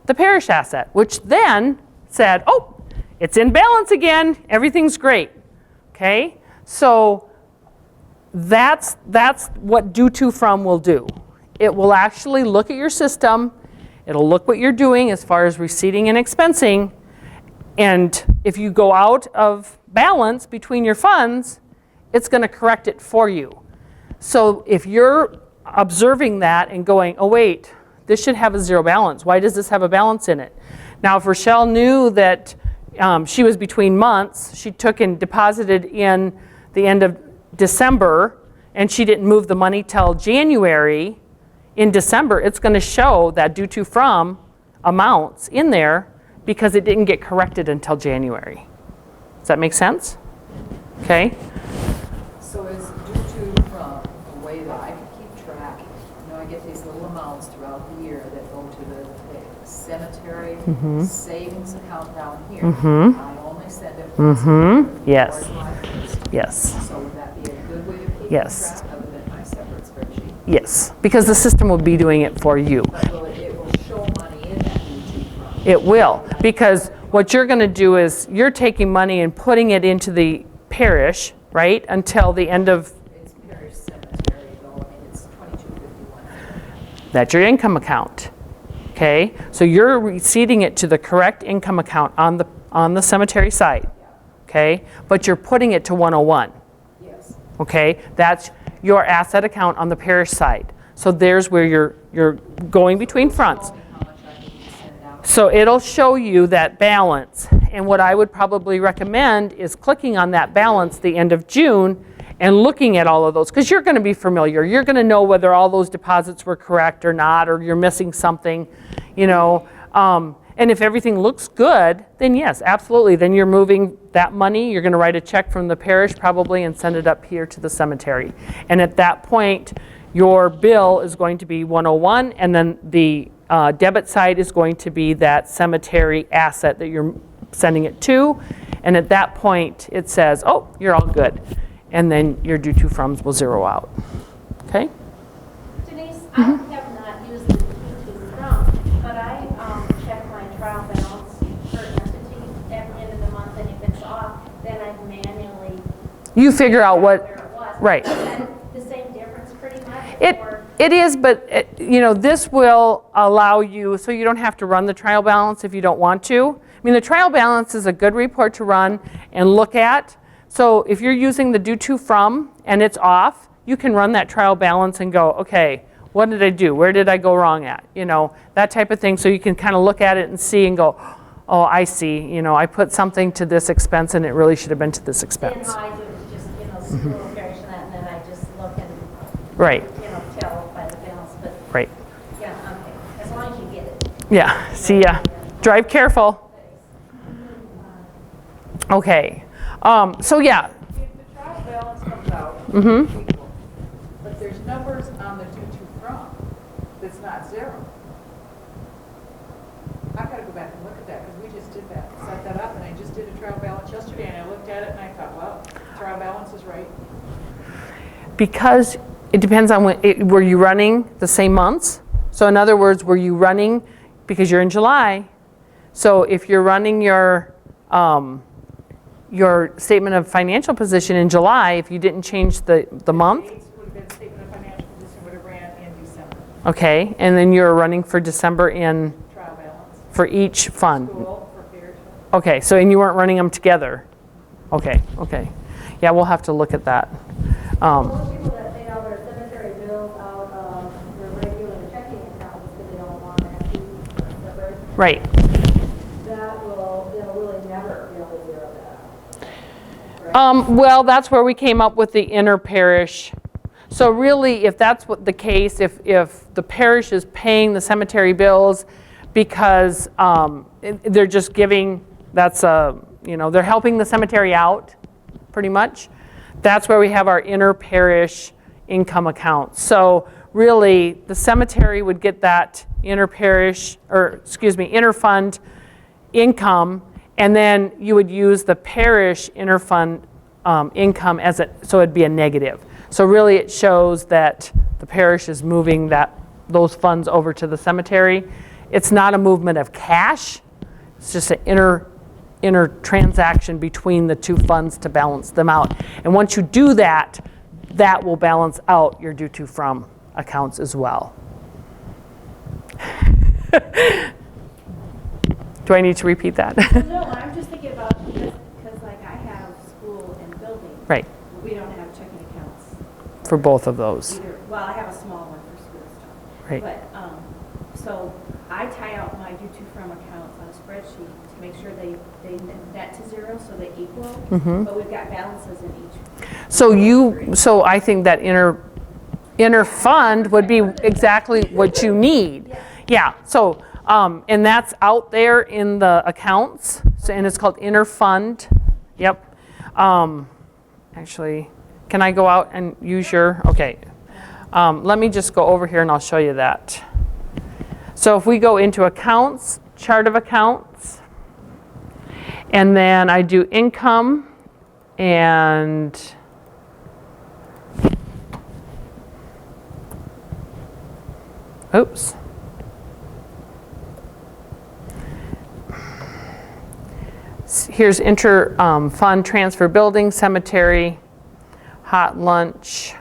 Speaker 1: the parish asset, which then said, oh, it's in balance again, everything's great, okay? So that's what due to from will do. It will actually look at your system, it'll look what you're doing as far as receipting and expensing, and if you go out of balance between your funds, it's gonna correct it for you. So if you're observing that and going, oh wait, this should have a zero balance. Why does this have a balance in it? Now if Rochelle knew that she was between months, she took and deposited in the end of December, and she didn't move the money till January. In December, it's going to show that due to from amounts in there because it didn't get corrected until January. Does that make sense? Okay.
Speaker 5: So is due to from a way that I can keep track? You know, I get these little amounts throughout the year that go to the cemetery savings account down here. I only send it once
Speaker 1: Yes.
Speaker 5: or twice.
Speaker 1: Yes.
Speaker 5: So would that be a good way of keeping
Speaker 1: Yes.
Speaker 5: track other than my separate spreadsheet?
Speaker 1: Yes. Because the system will be doing it for you.
Speaker 5: But it will show money in that due to from.
Speaker 1: It will. Because what you're going to do is you're taking money and putting it into the parish, right, until the end of.
Speaker 5: It's parish cemetery though. I mean, it's 2251.
Speaker 1: That's your income account. Okay, so you're receiving it to the correct income account on the cemetery side. Okay, but you're putting it to 101.
Speaker 5: Yes.
Speaker 1: Okay, that's your asset account on the parish side. So there's where you're going between fronts.
Speaker 5: Tell me how much I need to send out.
Speaker 1: So it'll show you that balance. And what I would probably recommend is clicking on that balance the end of June and looking at all of those, because you're going to be familiar. You're going to know whether all those deposits were correct or not, or you're missing something, you know. And if everything looks good, then yes, absolutely. Then you're moving that money. You're going to write a check from the parish probably and send it up here to the cemetery. And at that point, your bill is going to be 101, and then the debit side is going to be that cemetery asset that you're sending it to. And at that point, it says, oh, you're all good. And then your due to froms will zero out. Okay?
Speaker 3: Denise, I have not used the due-to from, but I check my trial balance per entity at the end of the month, and if it's off, then I manually
Speaker 1: You figure out
Speaker 3: where
Speaker 1: what,
Speaker 3: it was.
Speaker 1: right.
Speaker 3: Is that the same difference pretty much? Or-
Speaker 1: It is, but you know, this will allow you, so you don't have to run the trial balance if you don't want to. I mean, the trial balance is a good report to run and look at. So if you're using the due to from and it's off, you can run that trial balance and go, okay, what did I do? Where did I go wrong at? You know, that type of thing. So you can kind of look at it and see and go, oh, I see. You know, I put something to this expense and it really should have been to this
Speaker 3: Then
Speaker 1: expense.
Speaker 3: how I do it is just, school parish and that, and then I just look and,
Speaker 1: Right,
Speaker 3: tell by the balance, but,
Speaker 1: right.
Speaker 3: yeah, okay, as long as you get it.
Speaker 1: Yeah, see ya. Drive careful. Okay, so yeah.
Speaker 2: If the trial balance comes out equal, but there's numbers on the due to from that's not zero, I've got to go back and look at that, because we just did that, set that up, and I just did a trial balance yesterday, and I looked at it and I thought, well, trial balance is right.
Speaker 1: Because it depends on were you running the same months? So in other words, were you running, because you're in July, so if you're running your statement of financial position in July, if you didn't change the month,
Speaker 2: Dates would have been statement of financial position would have ran in December,
Speaker 1: okay, and then you're running for December in,
Speaker 2: trial balance,
Speaker 1: for each fund.
Speaker 2: school, for parish.
Speaker 1: Okay, so and you weren't running them together? Okay, okay. Yeah, we'll have to look at that.
Speaker 4: Most people that pay all their cemetery bills out of their regular checking accounts because they don't want to have to separate,
Speaker 1: Right.
Speaker 4: that will, they'll really never be able to zero that out.
Speaker 1: Well, that's where we came up with the inter-parish. So really, if that's what the case, if the parish is paying the cemetery bills because they're just giving, that's they're helping the cemetery out, pretty much. That's where we have our inter-parish income account. So really, the cemetery would get that inter-parish, or excuse me, inter-fund income, and then you would use the parish inter-fund income as so it'd be a negative. So really, it shows that the parish is moving those funds over to the cemetery. It's not a movement of cash. It's just an inner transaction between the two funds to balance them out. And once you do that, that will balance out your due to from accounts as well. Do I need to repeat that?
Speaker 3: No, I'm just thinking about, because like I have school and building.
Speaker 1: Right,
Speaker 3: We don't have checking accounts
Speaker 1: for both of those.
Speaker 3: either. Well, I have a small one for school stuff.
Speaker 1: Right.
Speaker 3: But, so I tie out my due to from accounts on a spreadsheet to make sure they net to zero, so they equal. But we've got balances in each.
Speaker 1: So I think that inner fund would be exactly what you need. Yeah, so, and that's out there in the accounts, so, and it's called inner fund. Yep. Actually, can I go out and use your, okay. Let me just go over here and I'll show you that. So if we go into accounts, chart of accounts, and then I do income and oops. Here's inter-fund transfer building, cemetery, hot lunch,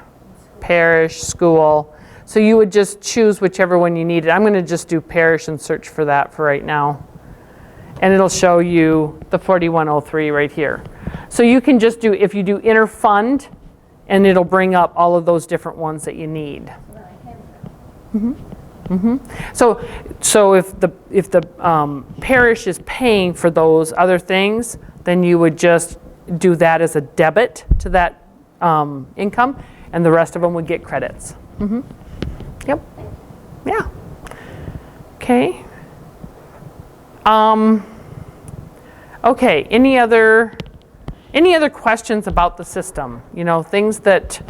Speaker 1: parish, school. So you would just choose whichever one you needed. I'm going to just do parish and search for that for right now. And it'll show you the 4103 right here. So you can just do, if you do inter-fund, and it'll bring up all of those different ones that you need. So if the parish is paying for those other things, then you would just do that as a debit to that income, and the rest of them would get credits. Yep. Yeah. Okay. Okay, any other questions about the system? You know, things that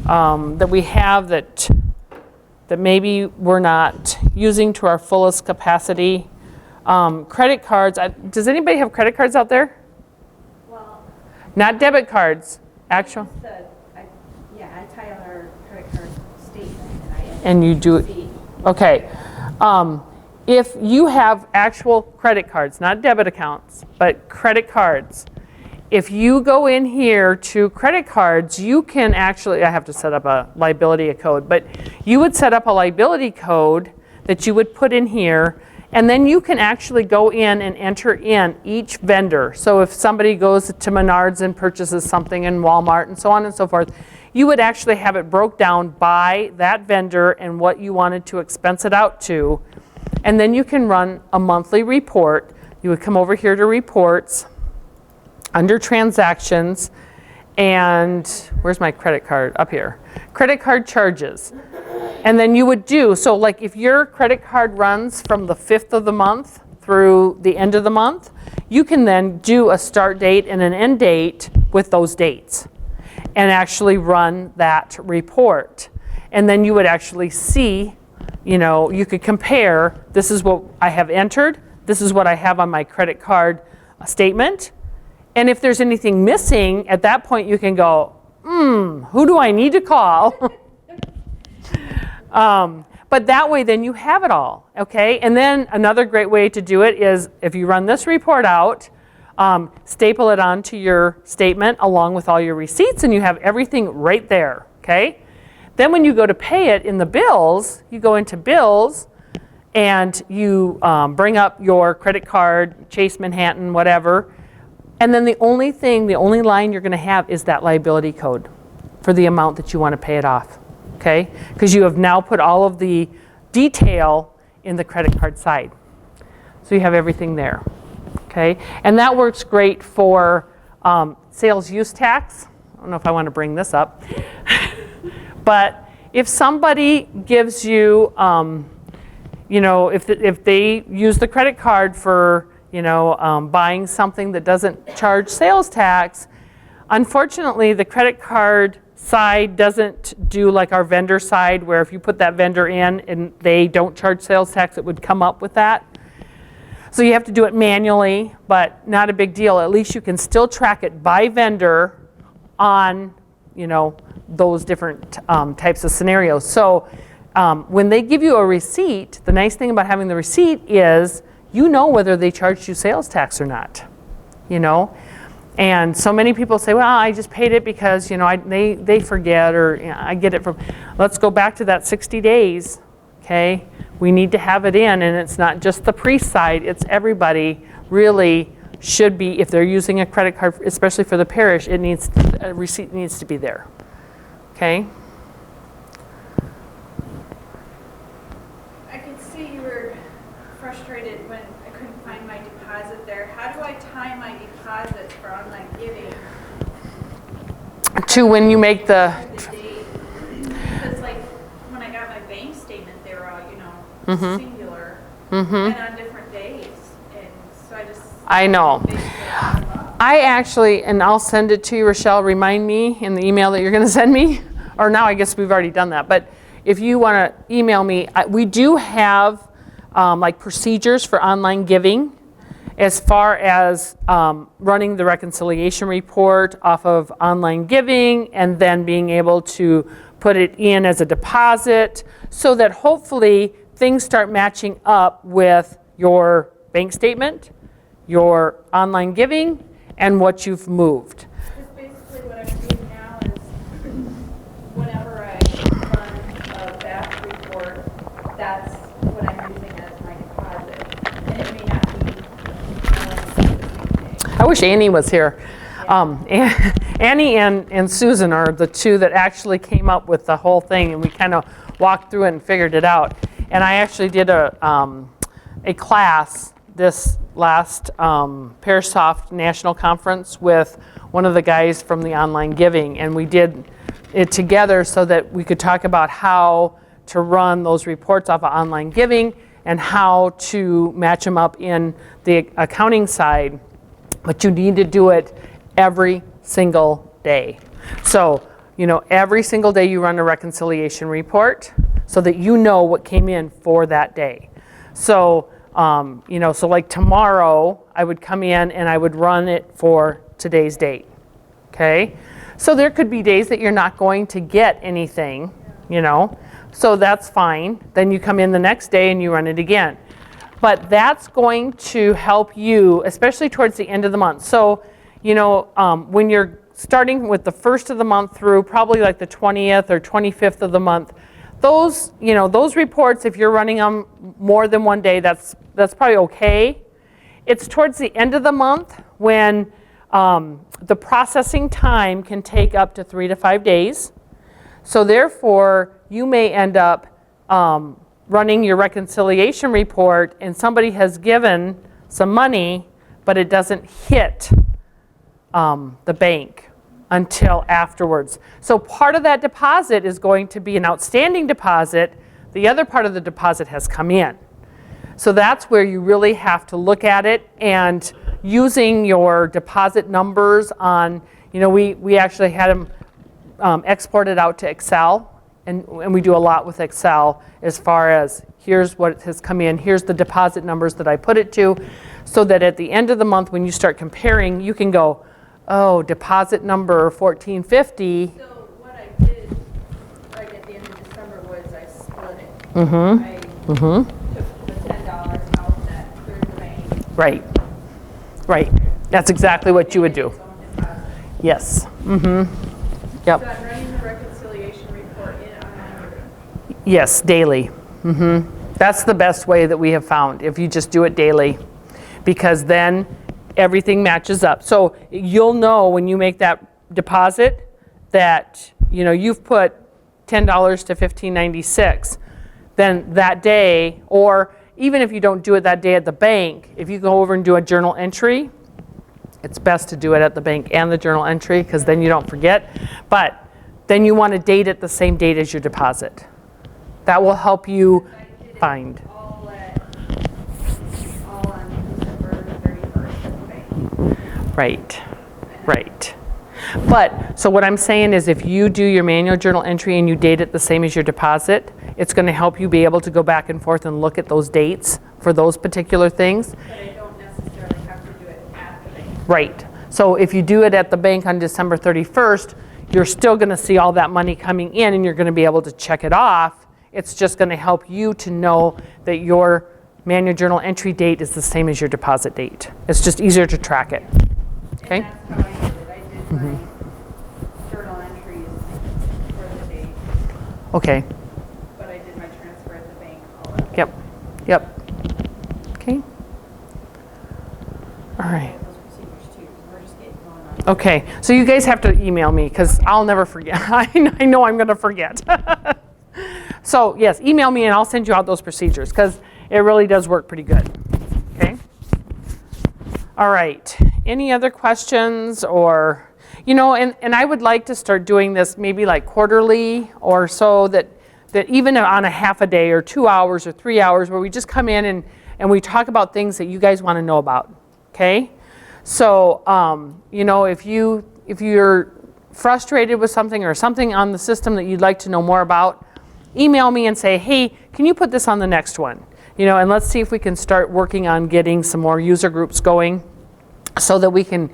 Speaker 1: that we have that maybe we're not using to our fullest capacity. Credit cards. Does anybody have credit cards out there?
Speaker 3: Well,
Speaker 1: Not debit cards. Actual.
Speaker 3: I tie out our credit card statement and
Speaker 1: And you do it. Okay. If you have actual credit cards, not debit accounts, but credit cards, if you go in here to credit cards, you can actually, I have to set up a liability code, but you would set up a liability code that you would put in here, and then you can actually go in and enter in each vendor. So if somebody goes to Menards and purchases something in Walmart and so on and so forth, you would actually have it broke down by that vendor and what you wanted to expense it out to. And then you can run a monthly report. You would come over here to reports, under transactions, and where's my credit card? Up here. Credit card charges. And then you would do, so like if your credit card runs from the 5th of the month through the end of the month, you can then do a start date and an end date with those dates and actually run that report. And then you would actually see, you know, you could compare, this is what I have entered, this is what I have on my credit card statement. And if there's anything missing, at that point you can go, who do I need to call? But that way then you have it all, okay? And then another great way to do it is if you run this report out, staple it onto your statement along with all your receipts, and you have everything right there, okay? Then when you go to pay it in the bills, you go into bills and you bring up your credit card, Chase Manhattan, whatever, and then the only line you're going to have is that liability code for the amount that you want to pay it off, okay? Because you have now put all of the detail in the credit card side. So you have everything there, okay? And that works great for sales use tax. I don't know if I want to bring this up. But if somebody gives you, you know, if they use the credit card for, you know, buying something that doesn't charge sales tax, unfortunately the credit card side doesn't do like our vendor side, where if you put that vendor in and they don't charge sales tax, it would come up with that. So you have to do it manually, but not a big deal. At least you can still track it by vendor on, you know, those different types of scenarios. So when they give you a receipt, the nice thing about having the receipt is you know whether they charged you sales tax or not, you know. And so many people say, well, I just paid it because, you know, they forget, or you know, I get it from, let's go back to that 60 days, okay? We need to have it in, and it's not just the priest side, it's everybody really should be, if they're using a credit card, especially for the parish, a receipt needs to be there, okay?
Speaker 6: I could see you were frustrated when I couldn't find my deposit there. How do I tie my deposits for online giving
Speaker 1: To when you make the,
Speaker 6: to the date? Because like when I got my bank statement, they were all, you know, singular and on different days. And so I just...
Speaker 1: I know.
Speaker 6: basically gave up.
Speaker 1: I actually, and I'll send it to you, Rochelle, remind me in the email that you're going to send me, or now I guess we've already done that, but if you want to email me, we do have like procedures for online giving as far as running the reconciliation report off of online giving and then being able to put it in as a deposit so that hopefully things start matching up with your bank statement, your online giving, and what you've moved.
Speaker 6: Because basically what I'm doing now is whenever I run a batch report, that's what I'm using as my deposit. And it may not be the same day.
Speaker 1: I wish Annie was here. Annie and Susan are the two that actually came up with the whole thing, and we kind of walked through it and figured it out. And I actually did a class this last ParishSoft National Conference with one of the guys from the online giving, and we did it together so that we could talk about how to run those reports off of online giving, and how to match them up in the accounting side, but you need to do it every single day. So, every single day you run a reconciliation report so that you know what came in for that day. So, so like tomorrow, I would come in and I would run it for today's date, okay? So there could be days that you're not going to get anything, so that's fine. Then you come in the next day and you run it again. But that's going to help you, especially towards the end of the month. So, when you're starting with the first of the month through probably like the 20th or 25th of the month, those reports, if you're running them more than one day, that's probably okay. It's towards the end of the month when the processing time can take up to 3 to 5 days. So therefore, you may end up running your reconciliation report and somebody has given some money, but it doesn't hit the bank until afterwards. So part of that deposit is going to be an outstanding deposit. The other part of the deposit has come in. So that's where you really have to look at it, and using your deposit numbers on, we actually had them exported out to Excel, and we do a lot with Excel as far as here's what has come in, here's the deposit numbers that I put it to, so that at the end of the month when you start comparing, you can go, oh, deposit number 1450.
Speaker 6: So what I did, like at the end of December, was I split it. I took the $10 out that cleared the bank.
Speaker 1: Right. That's exactly what you would do.
Speaker 6: Its own deposit.
Speaker 1: Yes. Yep.
Speaker 6: So I'm running the reconciliation report in online.
Speaker 1: Yes, daily. That's the best way that we have found, if you just do it daily, because then everything matches up. So you'll know when you make that deposit that you've put $10 to $15.96. Then that day, or even if you don't do it that day at the bank, if you go over and do a journal entry, it's best to do it at the bank and the journal entry, because then you don't forget. But then you want to date it the same date as your deposit. That will help you find.
Speaker 6: All on December 31st at the bank.
Speaker 1: Right. But, so what I'm saying is if you do your manual journal entry and you date it the same as your deposit, it's going to help you be able to go back and forth and look at those dates for those particular things.
Speaker 6: But I don't necessarily have to do it at the bank.
Speaker 1: Right. So if you do it at the bank on December 31st, you're still going to see all that money coming in and you're going to be able to check it off. It's just going to help you to know that your manual journal entry date is the same as your deposit date. It's just easier to track it. Okay?
Speaker 6: And that's how I did it. I did my journal entries for the date,
Speaker 1: Okay.
Speaker 6: but I did my transfer at the bank all at once.
Speaker 1: Yep. Okay. All right.
Speaker 3: Those procedures too, 'cause we're just getting going on.
Speaker 1: Okay. So you guys have to email me because I'll never forget. I know I'm going to forget. So yes, email me and I'll send you out those procedures because it really does work pretty good. Okay. All right. Any other questions or, and I would like to start doing this maybe like quarterly or so that even on a half a day or 2 hours or 3 hours where we just come in and we talk about things that you guys want to know about. Okay. So, if you're frustrated with something or something on the system that you'd like to know more about, email me and say, hey, can you put this on the next one? And let's see if we can start working on getting some more user groups going so that we can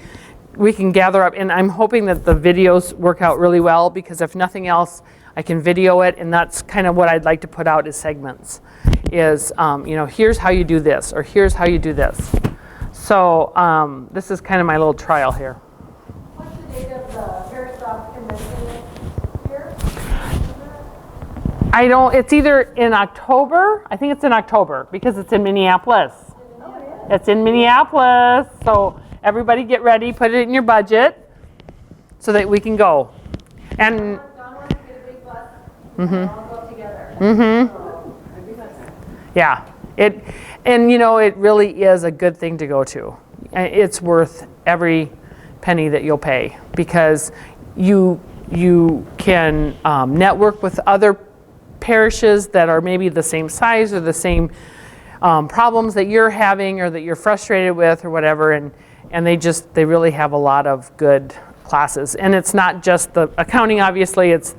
Speaker 1: gather up. And I'm hoping that the videos work out really well because if nothing else, I can video it, and that's kind of what I'd like to put out as segments is, here's how you do this or here's how you do this. So this is kind of my little trial here.
Speaker 4: What's the date of the Hairstop convention here?
Speaker 1: It's either in October, I think it's in October because it's in Minneapolis. It's in Minneapolis, so everybody get ready, put it in your budget so that we can go. And
Speaker 4: Don wants to get a big bus, and all go together.
Speaker 1: yeah, it really is a good thing to go to. It's worth every penny that you'll pay because you can network with other parishes that are maybe the same size or the same problems that you're having or that you're frustrated with or whatever, and they really have a lot of good classes. And it's not just the accounting, obviously, it's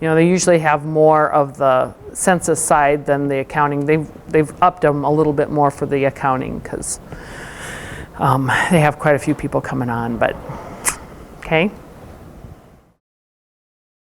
Speaker 1: they usually have more of the census side than the accounting. They've upped them a little bit more for the accounting because they have quite a few people coming on, but okay.